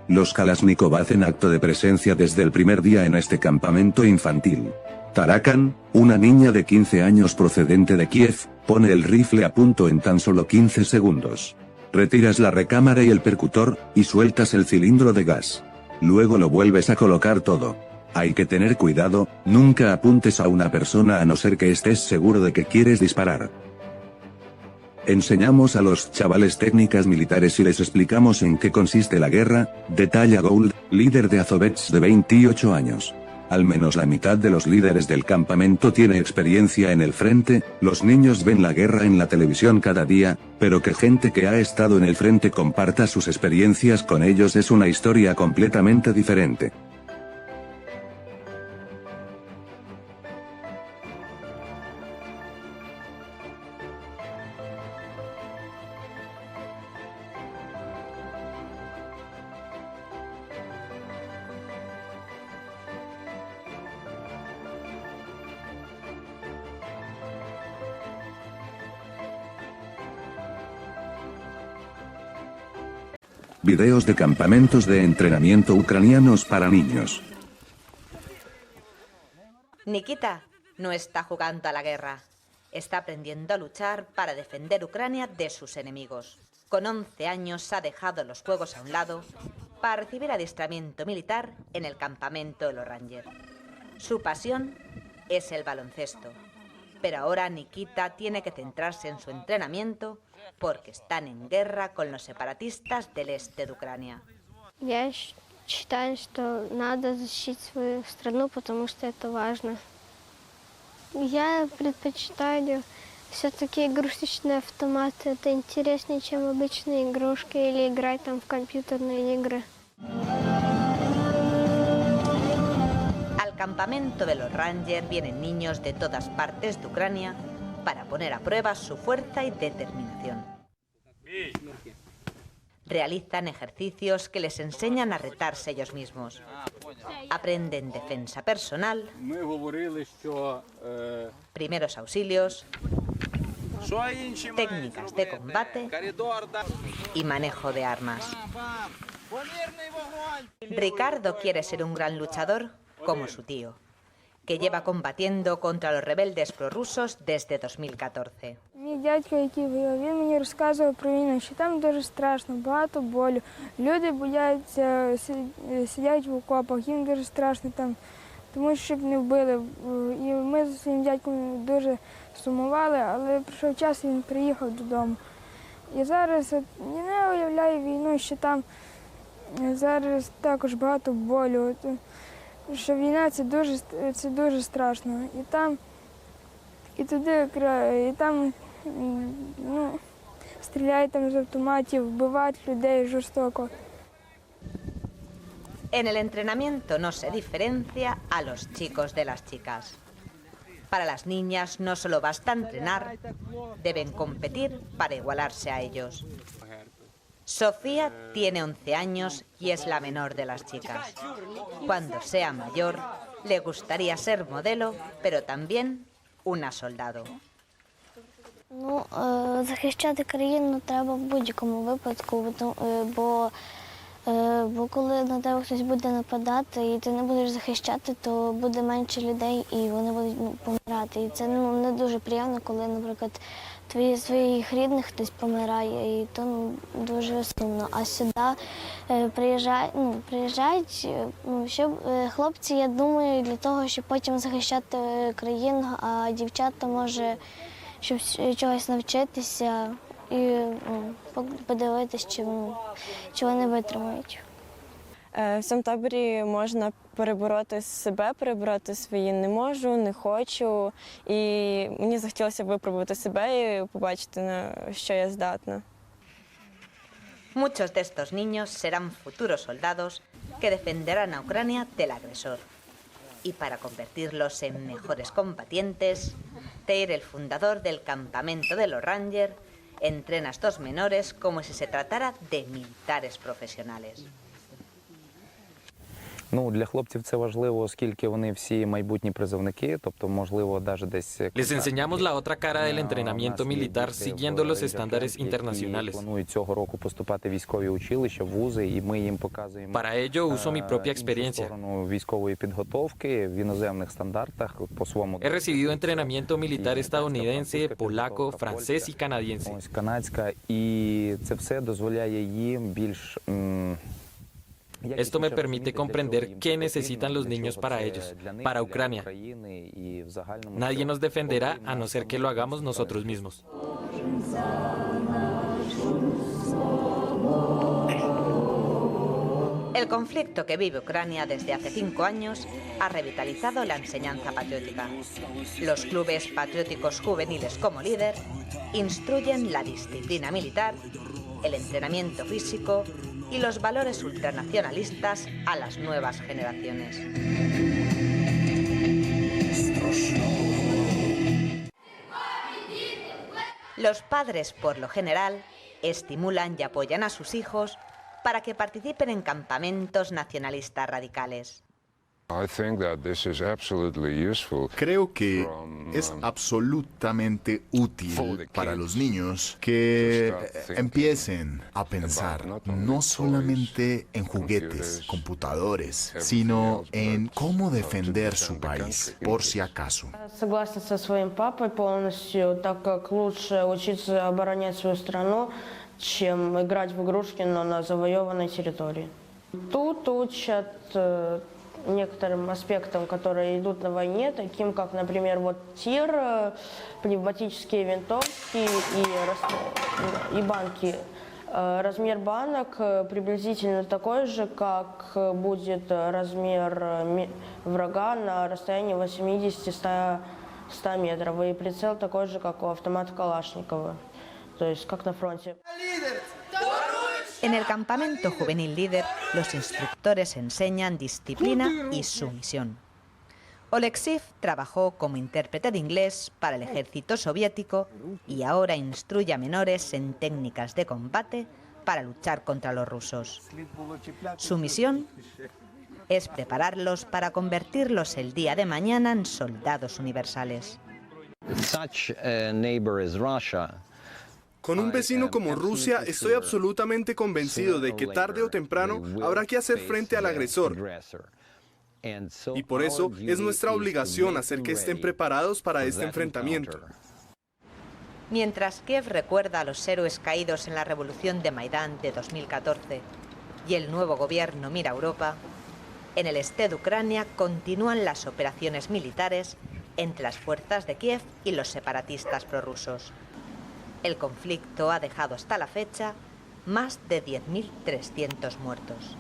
Los Kalashnikov hacen acto de presencia desde el primer día en este campamento infantil. Tarakan, una niña de 15 años procedente de Kiev, pone el rifle a punto en tan solo 15 segundos. Retiras la recámara y el percutor, y sueltas el cilindro de gas. Luego lo vuelves a colocar todo. Hay que tener cuidado, nunca apuntes a una persona a no ser que estés seguro de que quieres disparar. Enseñamos a los chavales técnicas militares y les explicamos en qué consiste la guerra, detalla Gould, líder de Azovets de 28 años. Al menos la mitad de los líderes del campamento tiene experiencia en el frente, los niños ven la guerra en la televisión cada día, pero que gente que ha estado en el frente comparta sus experiencias con ellos es una historia completamente diferente. Videos de campamentos de entrenamiento ucranianos para niños. Nikita no está jugando a la guerra. Está aprendiendo a luchar para defender Ucrania de sus enemigos. Con 11 años ha dejado los juegos a un lado para recibir adiestramiento militar en el campamento de los Rangers. Su pasión es el baloncesto. Pero ahora Nikita tiene que centrarse en su entrenamiento porque están en guerra con los separatistas del este de Ucrania. Я считаю, что надо защитить свою страну, потому что это важно. Я предпочитаю все-таки игрушечные автоматы. Это интереснее, чем обычные игрушки или играть там в компьютерные игры. Al campamento de los Rangers vienen niños de todas partes de Ucrania para poner a prueba su fuerza y determinación. Realizan ejercicios que les enseñan a retarse ellos mismos. Aprenden defensa personal, primeros auxilios, técnicas de combate y manejo de armas. Ricardo quiere ser un gran luchador como su tío, que lleva combatiendo contra los rebeldes prorrusos desde 2014. Мій дядько, який воював, він мені розказував про війну, що там дуже страшно, багато болю. Люди бояться, сидять в окопах, їм дуже страшно там, тому що щоб не вбили. І ми зі своїм дядьком дуже сумували, але прийшов час, і він приїхав додому. І зараз я не уявляю війну, що там зараз також багато болю. Що війна це дуже страшно. І там, і туди, і там стріляють там з автоматів, вбивають людей жорстоко. En el entrenamiento no se diferencia a los chicos de las chicas. Para las niñas no solo basta entrenar, deben competir para igualarse a ellos. Sofía tiene 11 años y es la menor de las chicas. Cuando sea mayor, le gustaría ser modelo, pero también una soldado. Захищати країну треба в будь-якому випадку, бо коли на тебе хтось буде нападати і ти не будеш захищати, то буде менше людей і вони будуть помирати. І це не дуже приємно, коли, наприклад, своїх рідних хтось помирає, і то дуже сумно. А сюди приїжджають хлопці, я думаю, для того, щоб потім захищати країну, а дівчата, може, щоб чогось навчитися і подивитися, чи вони витримають. В цьому таборі можна перебороти себе, перебороти свої не можу, не хочу. І мені захотілося випробувати себе і побачити, на що я здатна. Muchos de estos niños serán futuros soldados que defenderán a Ucrania del agresor. Y para convertirlos en mejores combatientes, Teir, el fundador del campamento de los Rangers, entrena a estos menores como si se tratara de militares profesionales. Для хлопців це важливо, оскільки вони всі майбутні призовники, тобто, можливо, навіть десь... Les enseñamos la otra cara del entrenamiento militar siguiendo los estándares internacionales. Планують цього року поступати в військові училища, вузи, і ми їм показуємо... Para ello uso mi propia experiencia. ...сторону військової підготовки в іноземних стандартах по своєму... He recibido entrenamiento militar estadounidense, polaco, francés y canadiense. Ось канадська, і це все дозволяє їм більш... Esto me permite comprender qué necesitan los niños para ellos, para Ucrania. Nadie nos defenderá a no ser que lo hagamos nosotros mismos. El conflicto que vive Ucrania desde hace 5 años ha revitalizado la enseñanza patriótica. Los clubes patrióticos juveniles como líder instruyen la disciplina militar, el entrenamiento físico y los valores ultranacionalistas a las nuevas generaciones. Los padres, por lo general, estimulan y apoyan a sus hijos para que participen en campamentos nacionalistas radicales. Creo que es absolutamente útil para los niños que empiecen a pensar no solamente en juguetes, computadores, sino en cómo defender su país, por si acaso. Согласна со своим папой полностью, так как лучше учиться оборонять свою страну, чем играть в игрушки, но на завоеванной территории. Тут учат некоторым аспектам, которые идут на войне, таким как, например, вот тир, пневматические винтовки и банки. Размер банок приблизительно такой же, как будет размер врага на расстоянии 80-100 метров. И прицел такой же, как у автомата Калашникова, то есть как на фронте. En el campamento juvenil líder, los instructores enseñan disciplina y sumisión. Oleksiy trabajó como intérprete de inglés para el ejército soviético y ahora instruye a menores en técnicas de combate para luchar contra los rusos. Su misión es prepararlos para convertirlos el día de mañana en soldados universales. Such a neighbor as Russia. Con un vecino como Rusia, estoy absolutamente convencido de que tarde o temprano habrá que hacer frente al agresor. Y por eso es nuestra obligación hacer que estén preparados para este enfrentamiento. Mientras Kiev recuerda a los héroes caídos en la revolución de Maidán de 2014 y el nuevo gobierno mira a Europa, en el este de Ucrania continúan las operaciones militares entre las fuerzas de Kiev y los separatistas prorrusos. El conflicto ha dejado hasta la fecha más de 10.300 muertos.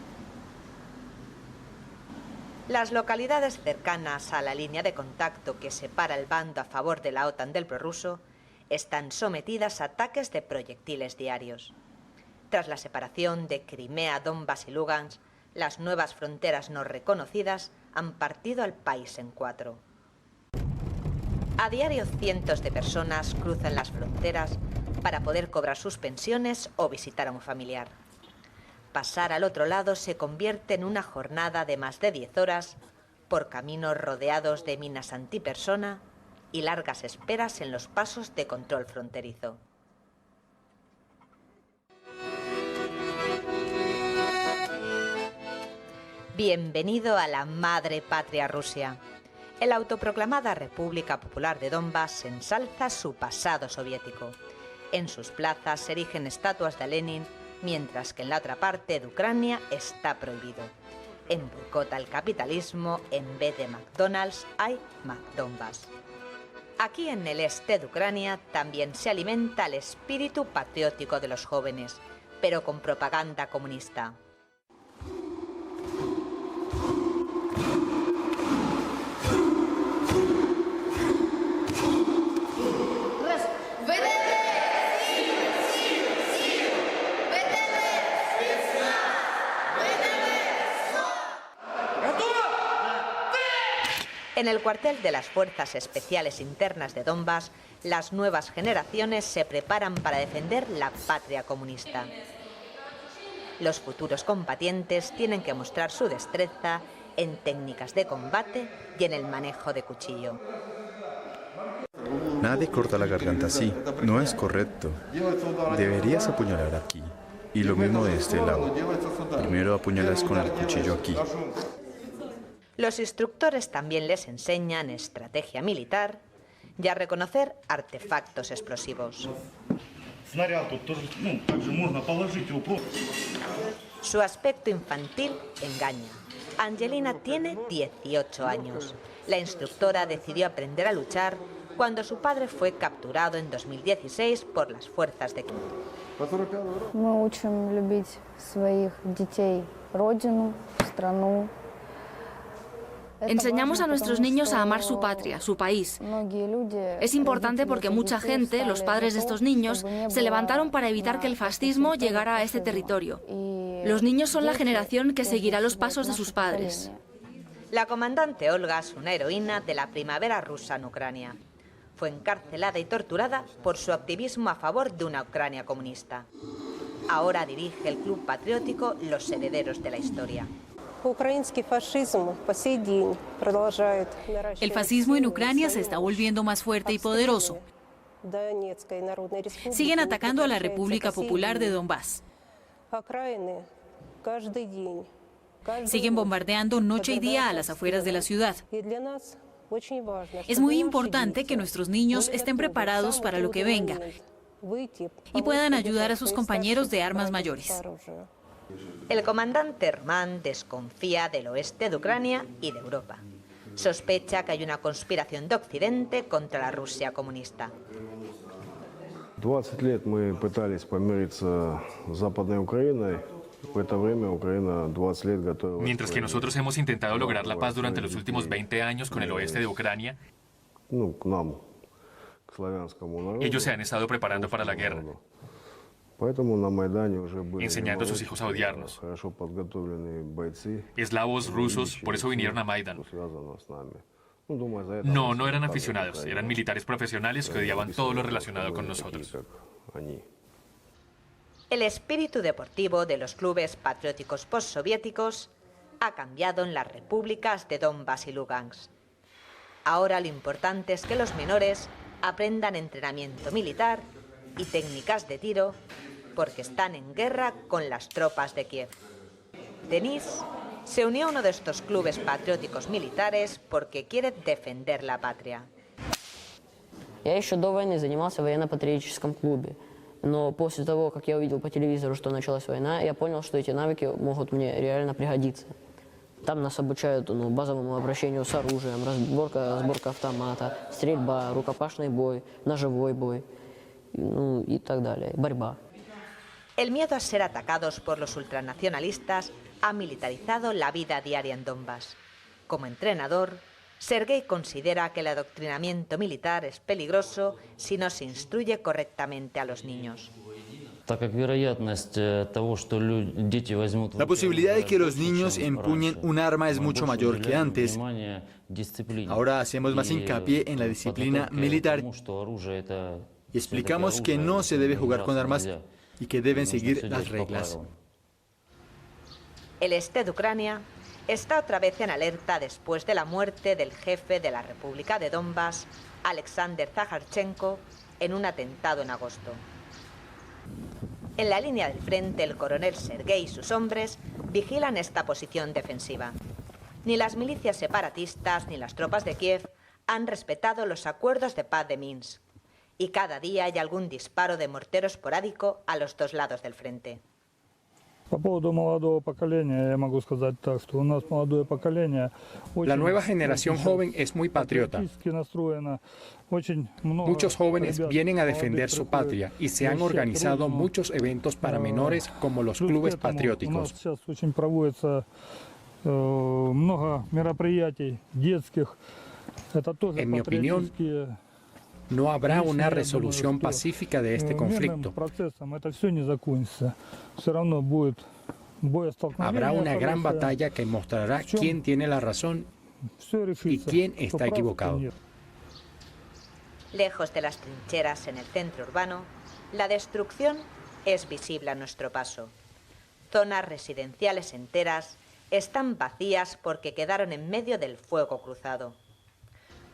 Las localidades cercanas a la línea de contacto que separa el bando a favor de la OTAN del prorruso están sometidas a ataques de proyectiles diarios. Tras la separación de Crimea, Donbass y Lugansk, las nuevas fronteras no reconocidas han partido al país en 4. A diario cientos de personas cruzan las fronteras para poder cobrar sus pensiones o visitar a un familiar. Pasar al otro lado se convierte en una jornada de más de 10 horas por caminos rodeados de minas antipersona y largas esperas en los pasos de control fronterizo. Bienvenido a la madre patria Rusia. En la autoproclamada República Popular de Donbass ensalza su pasado soviético. En sus plazas se erigen estatuas de Lenin, mientras que en la otra parte de Ucrania está prohibido. En boicot al capitalismo, en vez de McDonald's, hay McDonbass. Aquí en el este de Ucrania también se alimenta el espíritu patriótico de los jóvenes, pero con propaganda comunista. En el cuartel de las Fuerzas Especiales Internas de Donbass, las nuevas generaciones se preparan para defender la patria comunista. Los futuros combatientes tienen que mostrar su destreza en técnicas de combate y en el manejo de cuchillo. Nadie corta la garganta así, no es correcto. Deberías apuñalar aquí. Y lo mismo de este lado. Primero apuñalas con el cuchillo aquí. Los instructores también les enseñan estrategia militar y a reconocer artefactos explosivos. Su aspecto infantil engaña. Angelina tiene 18 años. La instructora decidió aprender a luchar cuando su padre fue capturado en 2016 por las fuerzas de Kiev. Мы учим любить своих детей, родину, страну. Enseñamos a nuestros niños a amar su patria, su país. Es importante porque mucha gente, los padres de estos niños, se levantaron para evitar que el fascismo llegara a este territorio. Los niños son la generación que seguirá los pasos de sus padres. La comandante Olga es una heroína de la primavera rusa en Ucrania. Fue encarcelada y torturada por su activismo a favor de una Ucrania comunista. Ahora dirige el club patriótico Los Herederos de la Historia. El fascismo en Ucrania se está volviendo más fuerte y poderoso. Siguen atacando a la República Popular de Donbass. Siguen bombardeando noche y día a las afueras de la ciudad. Es muy importante que nuestros niños estén preparados para lo que venga y puedan ayudar a sus compañeros de armas mayores. El comandante Herman desconfía del oeste de Ucrania y de Europa. Sospecha que hay una conspiración de Occidente contra la Rusia comunista. 20 лет мы пытались помириться с Западной Украиной. В это время Украина 20 лет готовилась. Mientras que nosotros hemos intentado lograr la paz durante los últimos 20 años con el oeste de Ucrania, К нам, к славянскому народу. ellos se han estado preparando para la guerra, Поэтому на Майдане уже были enseñando a sus hijos a odiarnos. хорошо подготовленные бойцы. Eslavos rusos, por eso vinieron a Maidan. Связано с нами. Ну, думаю, за это No, no eran aficionados, eran militares profesionales que odiaban todo lo relacionado con nosotros. они. El espíritu deportivo de los clubes patrióticos postsoviéticos ha cambiado en las repúblicas de Donbass y Lugansk. Ahora lo importante es que los menores aprendan entrenamiento militar y técnicas de tiro porque están en guerra con las tropas de Kiev. Denis se unió a uno de estos clubes patrióticos militares porque quiere defender la patria. Я еще до войны занимался в военно-патриотическом клубе. Но после того, как я увидел по телевизору, что началась война, я понял, что эти навыки могут мне реально пригодиться. Там нас обучают базовому обращению с оружием, сборка автомата, стрельба, рукопашный бой, ножевой бой, и так далее, борьба. El miedo a ser atacados por los ultranacionalistas ha militarizado la vida diaria en Donbass. Como entrenador, Sergei considera que el adoctrinamiento militar es peligroso si no se instruye correctamente a los niños. La posibilidad de que los niños empuñen un arma es mucho mayor que antes. Ahora hacemos más hincapié en la disciplina militar y explicamos que no se debe jugar con armas y que deben seguir las reglas. El este de Ucrania está otra vez en alerta después de la muerte del jefe de la República de Donbass, Alexander Zakharchenko, en un atentado en agosto. En la línea del frente, el coronel Sergei y sus hombres vigilan esta posición defensiva. Ni las milicias separatistas ni las tropas de Kiev han respetado los acuerdos de paz de Minsk. Y cada día hay algún disparo de mortero esporádico a los dos lados del frente. La nueva generación joven es muy patriota. Muchos jóvenes vienen a defender su patria y se han organizado muchos eventos para menores como los clubes patrióticos. En mi opinión, no habrá una resolución pacífica de este conflicto. Habrá una gran batalla que mostrará quién tiene la razón y quién está equivocado. Lejos de las trincheras en el centro urbano, la destrucción es visible a nuestro paso. Zonas residenciales enteras están vacías porque quedaron en medio del fuego cruzado.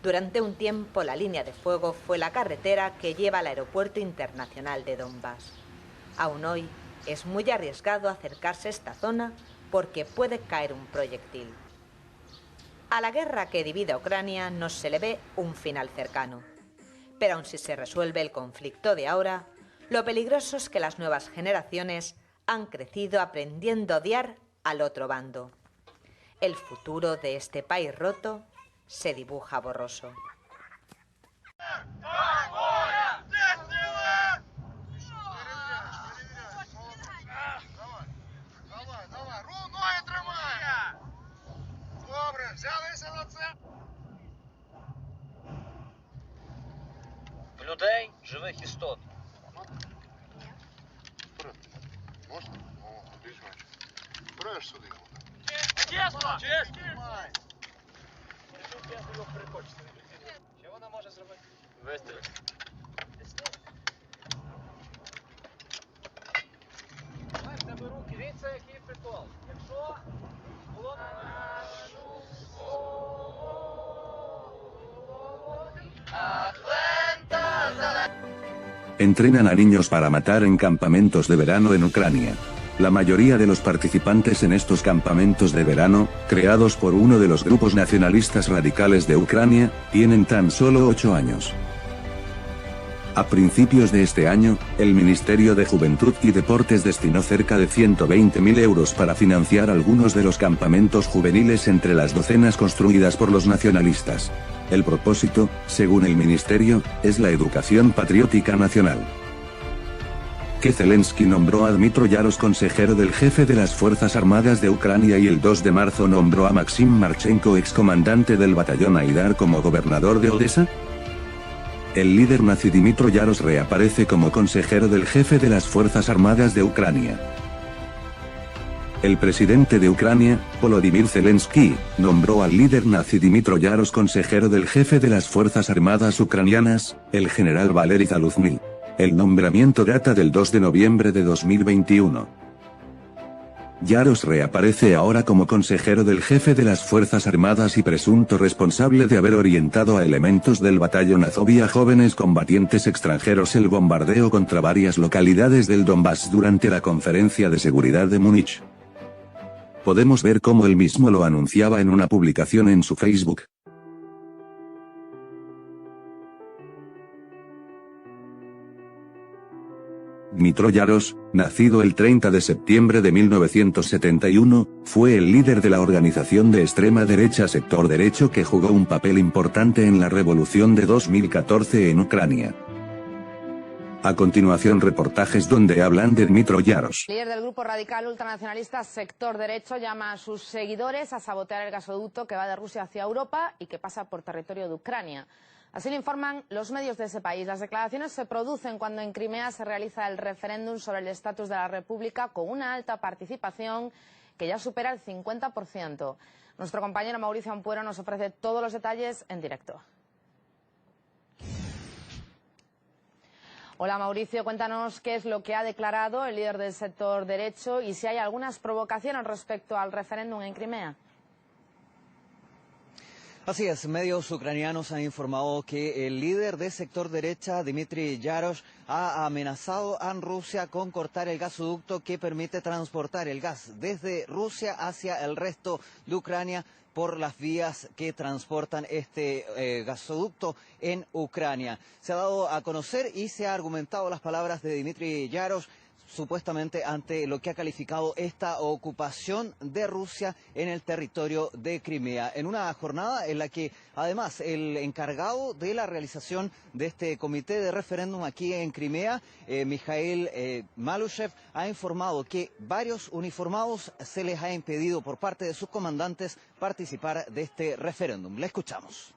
Durante un tiempo la línea de fuego fue la carretera que lleva al aeropuerto internacional de Donbass. Aún hoy es muy arriesgado acercarse a esta zona porque puede caer un proyectil. A la guerra que divide a Ucrania no se le ve un final cercano. Pero aun si se resuelve el conflicto de ahora, lo peligroso es que las nuevas generaciones han crecido aprendiendo a odiar al otro bando. El futuro de este país roto se dibuja borroso. Людей, живих істот. Можна? О, більш менше. Береш сюди. Чесно! Чесно! Що вона може зробити? Вистріл. Знаєш, тебе руки, дивіться, який прикол. Якщо було... Entrenan a niños para matar en campamentos de verano en Ucrania. La mayoría de los participantes en estos campamentos de verano, creados por uno de los grupos nacionalistas radicales de Ucrania, tienen tan solo 8 años. A principios de este año, el Ministerio de Juventud y Deportes destinó cerca de 120.000 euros para financiar algunos de los campamentos juveniles entre las docenas construidas por los nacionalistas. El propósito, según el ministerio, es la educación patriótica nacional. Que Zelensky nombró a Dmytro Yaros consejero del jefe de las Fuerzas Armadas de Ucrania y el 2 de marzo nombró a Maxim Marchenko excomandante del batallón Aidar como gobernador de Odessa. El líder nazi Dmytro Yaros reaparece como consejero del jefe de las Fuerzas Armadas de Ucrania. El presidente de Ucrania, Volodymyr Zelensky, nombró al líder nazi Dmytro Yaros consejero del jefe de las Fuerzas Armadas ucranianas, el general Valery Zaluzny. El nombramiento data del 2 de noviembre de 2021. Yaros reaparece ahora como consejero del jefe de las Fuerzas Armadas y presunto responsable de haber orientado a elementos del batallón Azov y a jóvenes combatientes extranjeros el bombardeo contra varias localidades del Donbass durante la conferencia de seguridad de Múnich. Podemos ver cómo él mismo lo anunciaba en una publicación en su Facebook. Dmytro Yaros, nacido el 30 de septiembre de 1971, fue el líder de la organización de extrema derecha Sector Derecho que jugó un papel importante en la revolución de 2014 en Ucrania. A continuación reportajes donde hablan de Dmytro Yaros. El líder del grupo radical ultranacionalista Sector Derecho llama a sus seguidores a sabotear el gasoducto que va de Rusia hacia Europa y que pasa por territorio de Ucrania. Así lo informan los medios de ese país. Las declaraciones se producen cuando en Crimea se realiza el referéndum sobre el estatus de la República con una alta participación que ya supera el 50%. Nuestro compañero Mauricio Ampuero nos ofrece todos los detalles en directo. Hola Mauricio, cuéntanos qué es lo que ha declarado el líder del Sector Derecho y si hay algunas provocaciones respecto al referéndum en Crimea. Así es, medios ucranianos han informado que el líder del sector derecha, Dmytro Yaros, ha amenazado a Rusia con cortar el gasoducto que permite transportar el gas desde Rusia hacia el resto de Ucrania por las vías que transportan este gasoducto en Ucrania. Se ha dado a conocer y se ha argumentado las palabras de Dmytro Yaros supuestamente ante lo que ha calificado esta ocupación de Rusia en el territorio de Crimea, en una jornada en la que además el encargado de la realización de este comité de referéndum aquí en Crimea, Mikhail Malushev, ha informado que varios uniformados se les ha impedido por parte de sus comandantes participar de este referéndum. Le escuchamos.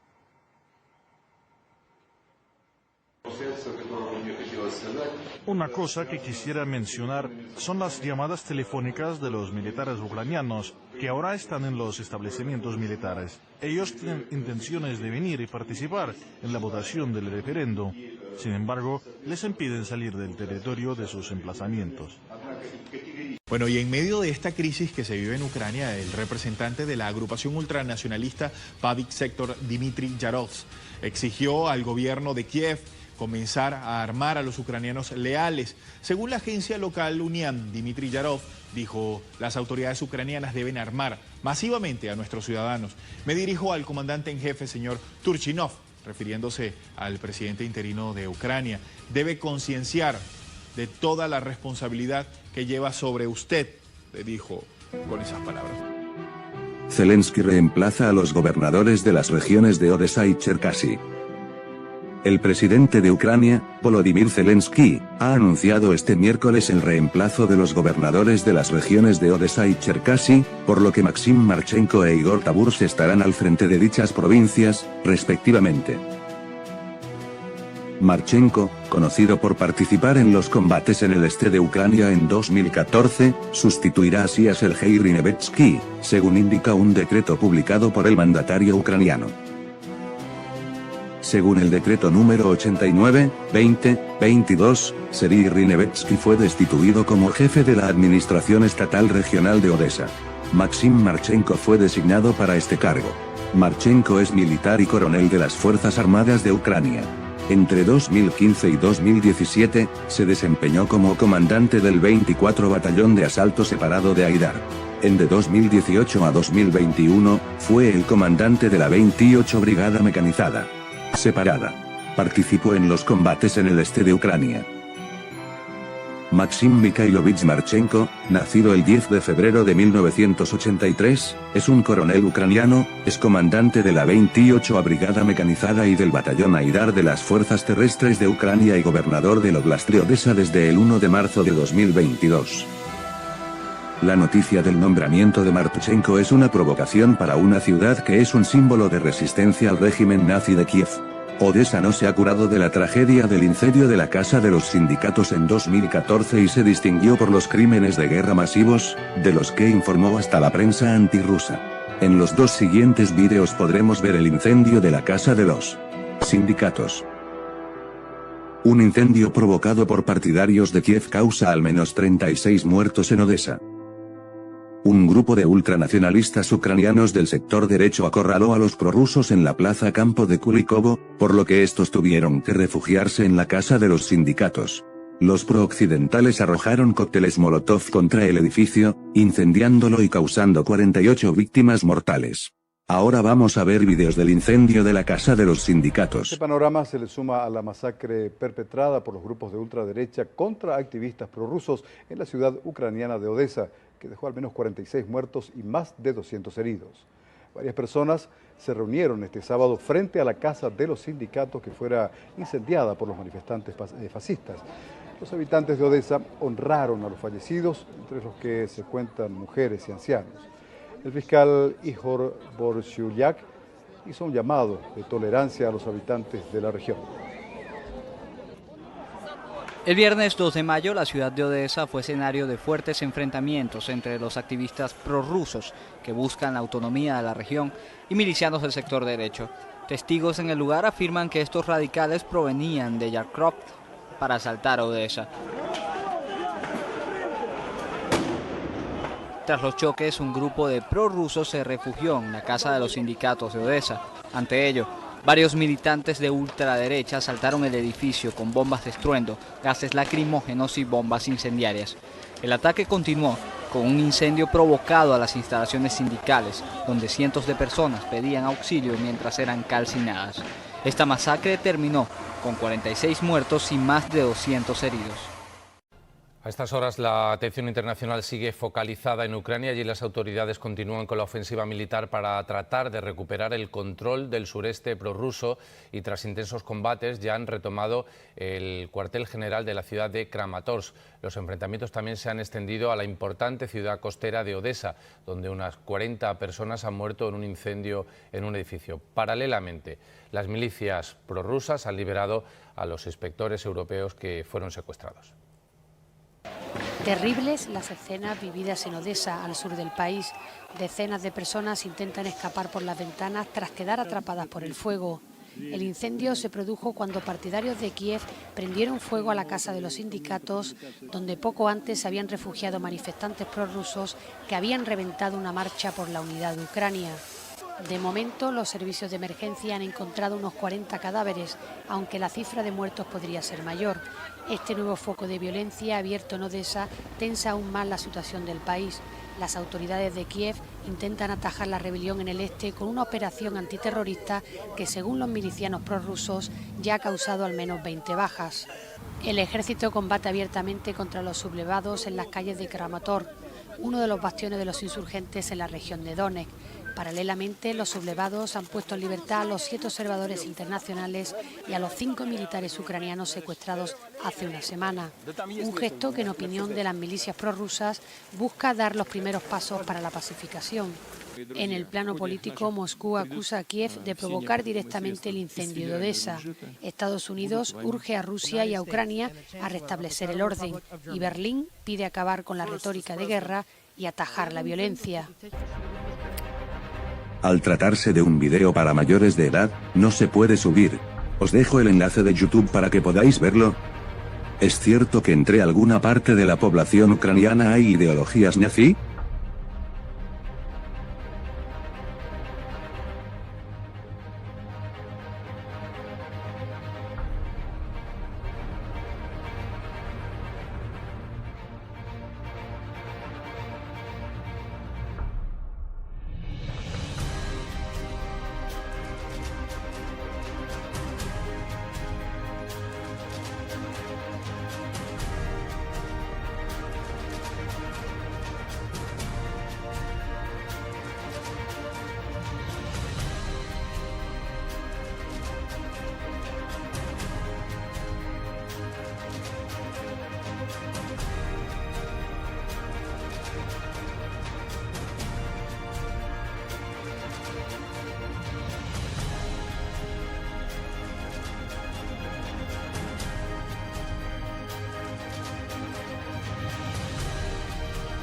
Una cosa que quisiera mencionar son las llamadas telefónicas de los militares ucranianos que ahora están en los establecimientos militares. Ellos tienen intenciones de venir y participar en la votación del referendo. Sin embargo, les impiden salir del territorio de sus emplazamientos. Bueno, y en medio de esta crisis que se vive en Ucrania, el representante de la agrupación ultranacionalista Pravý Sektor, Dmitry Yarov, exigió al gobierno de Kiev comenzar a armar a los ucranianos leales. Según la agencia local Unian, Dmitry Yarov dijo: las autoridades ucranianas deben armar masivamente a nuestros ciudadanos. Me dirijo al comandante en jefe, señor Turchinov, refiriéndose al presidente interino de Ucrania. Debe concienciar de toda la responsabilidad que lleva sobre usted, le dijo con esas palabras. Zelensky reemplaza a los gobernadores de las regiones de Odesa y Cherkasy. El presidente de Ucrania, Volodymyr Zelensky, ha anunciado este miércoles el reemplazo de los gobernadores de las regiones de Odesa y Cherkasy, por lo que Maxim Marchenko e Igor Tabursk estarán al frente de dichas provincias, respectivamente. Marchenko, conocido por participar en los combates en el este de Ucrania en 2014, sustituirá así a Sergei Rinevetsky, según indica un decreto publicado por el mandatario ucraniano. Según el decreto número 89/2022, Sergei Rinevetsky fue destituido como jefe de la Administración Estatal Regional de Odesa. Maxim Marchenko fue designado para este cargo. Marchenko es militar y coronel de las Fuerzas Armadas de Ucrania. Entre 2015 y 2017, se desempeñó como comandante del 24 Batallón de Asalto Separado de Aidar. De 2018 a 2021, fue el comandante de la 28 Brigada Mecanizada Separada. Participó en los combates en el este de Ucrania. Maxim Mikhailovich Marchenko, nacido el 10 de febrero de 1983, es un coronel ucraniano, es comandante de la 28 Brigada Mecanizada y del Batallón Aidar de las Fuerzas Terrestres de Ucrania y gobernador del Oblast de Odesa desde el 1 de marzo de 2022. La noticia del nombramiento de Marchenko es una provocación para una ciudad que es un símbolo de resistencia al régimen nazi de Kiev. Odesa no se ha curado de la tragedia del incendio de la Casa de los Sindicatos en 2014 y se distinguió por los crímenes de guerra masivos, de los que informó hasta la prensa antirrusa. En los dos siguientes vídeos podremos ver el incendio de la Casa de los Sindicatos. Un incendio provocado por partidarios de Kiev causa al menos 36 muertos en Odesa. Un grupo de ultranacionalistas ucranianos del sector derecho acorraló a los prorrusos en la plaza Campo de Kulikovo, por lo que estos tuvieron que refugiarse en la Casa de los Sindicatos. Los prooccidentales arrojaron cócteles Molotov contra el edificio, incendiándolo y causando 48 víctimas mortales. Ahora vamos a ver vídeos del incendio de la Casa de los Sindicatos. Este panorama se le suma a la masacre perpetrada por los grupos de ultraderecha contra activistas prorrusos en la ciudad ucraniana de Odesa, que dejó al menos 46 muertos y más de 200 heridos. Varias personas se reunieron este sábado frente a la Casa de los Sindicatos que fuera incendiada por los manifestantes fascistas. Los habitantes de Odesa honraron a los fallecidos, entre los que se cuentan mujeres y ancianos. El fiscal Ihor Borsiuliak hizo un llamado de tolerancia a los habitantes de la región. El viernes 2 de mayo, la ciudad de Odesa fue escenario de fuertes enfrentamientos entre los activistas prorrusos que buscan la autonomía de la región y milicianos del sector derecho. Testigos en el lugar afirman que estos radicales provenían de Yarkov para asaltar Odesa. Tras los choques, un grupo de prorrusos se refugió en la Casa de los Sindicatos de Odesa. Ante ello, varios militantes de ultraderecha asaltaron el edificio con bombas de estruendo, gases lacrimógenos y bombas incendiarias. El ataque continuó con un incendio provocado a las instalaciones sindicales, donde cientos de personas pedían auxilio mientras eran calcinadas. Esta masacre terminó con 46 muertos y más de 200 heridos. A estas horas la atención internacional sigue focalizada en Ucrania y las autoridades continúan con la ofensiva militar para tratar de recuperar el control del sureste prorruso y tras intensos combates ya han retomado el cuartel general de la ciudad de Kramatorsk. Los enfrentamientos también se han extendido a la importante ciudad costera de Odesa, donde unas 40 personas han muerto en un incendio en un edificio. Paralelamente, las milicias prorrusas han liberado a los inspectores europeos que fueron secuestrados. Terribles las escenas vividas en Odesa, al sur del país. Decenas de personas intentan escapar por las ventanas tras quedar atrapadas por el fuego. El incendio se produjo cuando partidarios de Kiev prendieron fuego a la casa de los sindicatos, donde poco antes se habían refugiado manifestantes prorrusos que habían reventado una marcha por la unidad de Ucrania. De momento, los servicios de emergencia han encontrado unos 40 cadáveres, aunque la cifra de muertos podría ser mayor. Este nuevo foco de violencia abierto en Odesa tensa aún más la situación del país. Las autoridades de Kiev intentan atajar la rebelión en el este con una operación antiterrorista que, según los milicianos prorrusos, ya ha causado al menos 20 bajas. El ejército combate abiertamente contra los sublevados en las calles de Kramatorsk, uno de los bastiones de los insurgentes en la región de Donetsk. Paralelamente, los sublevados han puesto en libertad a los 7 observadores internacionales y a los 5 militares ucranianos secuestrados hace una semana. Un gesto que, en opinión de las milicias prorrusas, busca dar los primeros pasos para la pacificación. En el plano político, Moscú acusa a Kiev de provocar directamente el incendio de Odesa. Estados Unidos urge a Rusia y a Ucrania a restablecer el orden y Berlín pide acabar con la retórica de guerra y atajar la violencia. Al tratarse de un video para mayores de edad, no se puede subir. Os dejo el enlace de YouTube para que podáis verlo. ¿Es cierto que entre alguna parte de la población ucraniana hay ideologías nazi?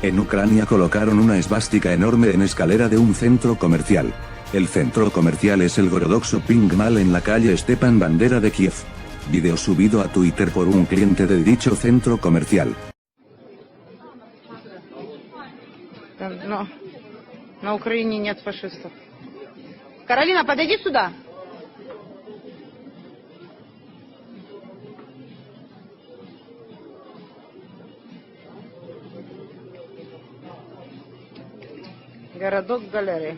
En Ucrania colocaron una esvástica enorme en escalera de un centro comercial. El centro comercial es el Gorodok Shopping Mall en la calle Stepan Bandera de Kiev. Video subido a Twitter por un cliente de dicho centro comercial. No, на Украине нет фашистов. Каролина, подойди сюда. Городок Галеры.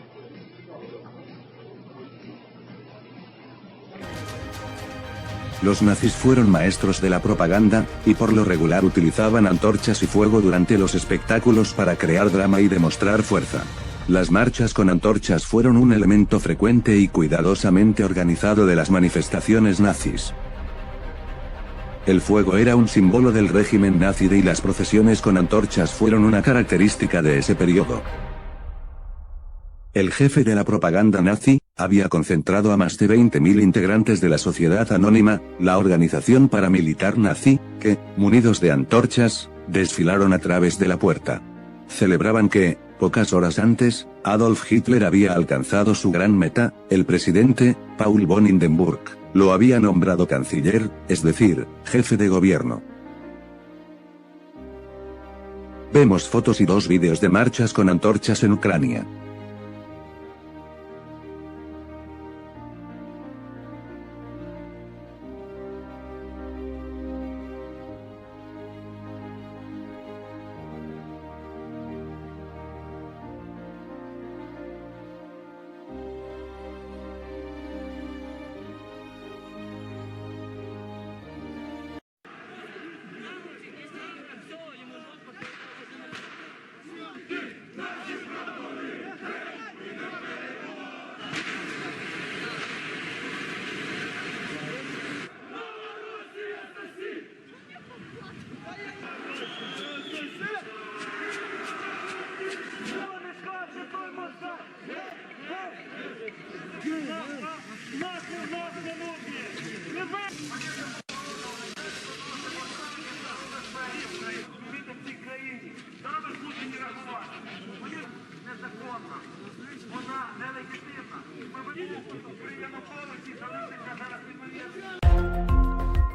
Los nazis fueron maestros de la propaganda, y por lo regular utilizaban antorchas y fuego durante los espectáculos para crear drama y demostrar fuerza. Las marchas con antorchas fueron un elemento frecuente y cuidadosamente organizado de las manifestaciones nazis. El fuego era un símbolo del régimen nazi y las procesiones con antorchas fueron una característica de ese periodo. El jefe de la propaganda nazi había concentrado a más de 20.000 integrantes de la Sociedad Anónima, la organización paramilitar nazi, que, munidos de antorchas, desfilaron a través de la puerta. Celebraban que, pocas horas antes, Adolf Hitler había alcanzado su gran meta, el presidente, Paul von Hindenburg, lo había nombrado canciller, es decir, jefe de gobierno. Vemos fotos y 2 vídeos de marchas con antorchas en Ucrania.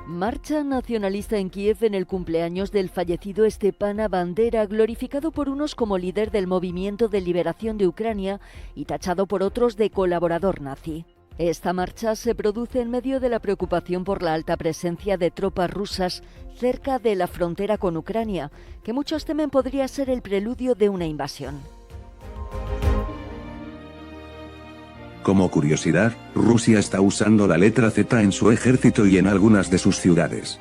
Marcha nacionalista en Kiev en el cumpleaños del fallecido Stepan Bandera, glorificado por unos como líder del movimiento de liberación de Ucrania y tachado por otros de colaborador nazi. Esta marcha se produce en medio de la preocupación por la alta presencia de tropas rusas cerca de la frontera con Ucrania, que muchos temen podría ser el preludio de una invasión. Como curiosidad, Rusia está usando la letra Z en su ejército y en algunas de sus ciudades.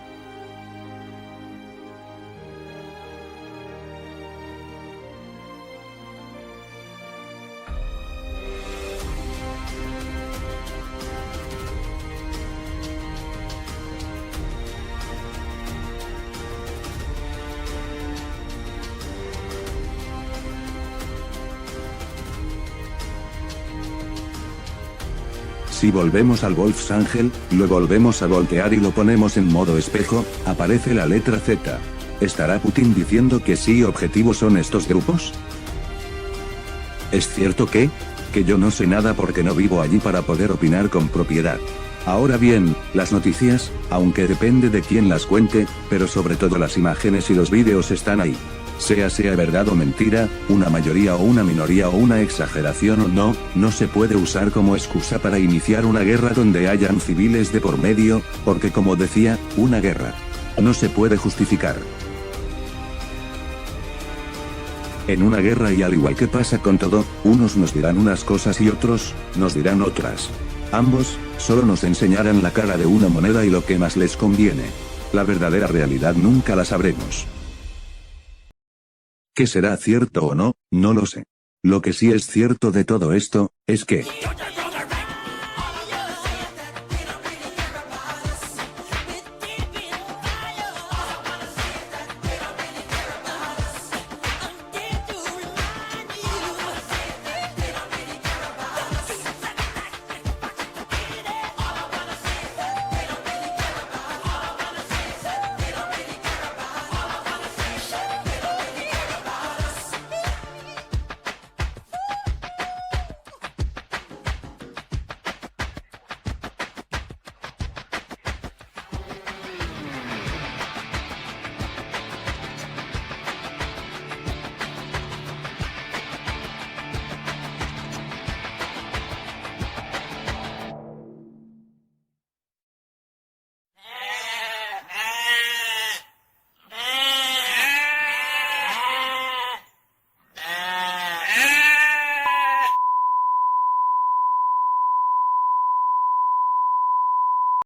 Si volvemos al Wolfsangel, lo volvemos a voltear y lo ponemos en modo espejo, aparece la letra Z. ¿Estará Putin diciendo que sí objetivos son estos grupos? ¿Es cierto que yo no sé nada porque no vivo allí para poder opinar con propiedad? Ahora bien, las noticias, aunque depende de quién las cuente, pero sobre todo las imágenes y los vídeos están ahí. Sea verdad o mentira, una mayoría o una minoría o una exageración o no, no se puede usar como excusa para iniciar una guerra donde hayan civiles de por medio, porque como decía, una guerra no se puede justificar. En una guerra y al igual que pasa con todo, unos nos dirán unas cosas y otros nos dirán otras. Ambos solo nos enseñarán la cara de una moneda y lo que más les conviene. La verdadera realidad nunca la sabremos. ¿Qué será cierto o no? No lo sé. Lo que sí es cierto de todo esto, es que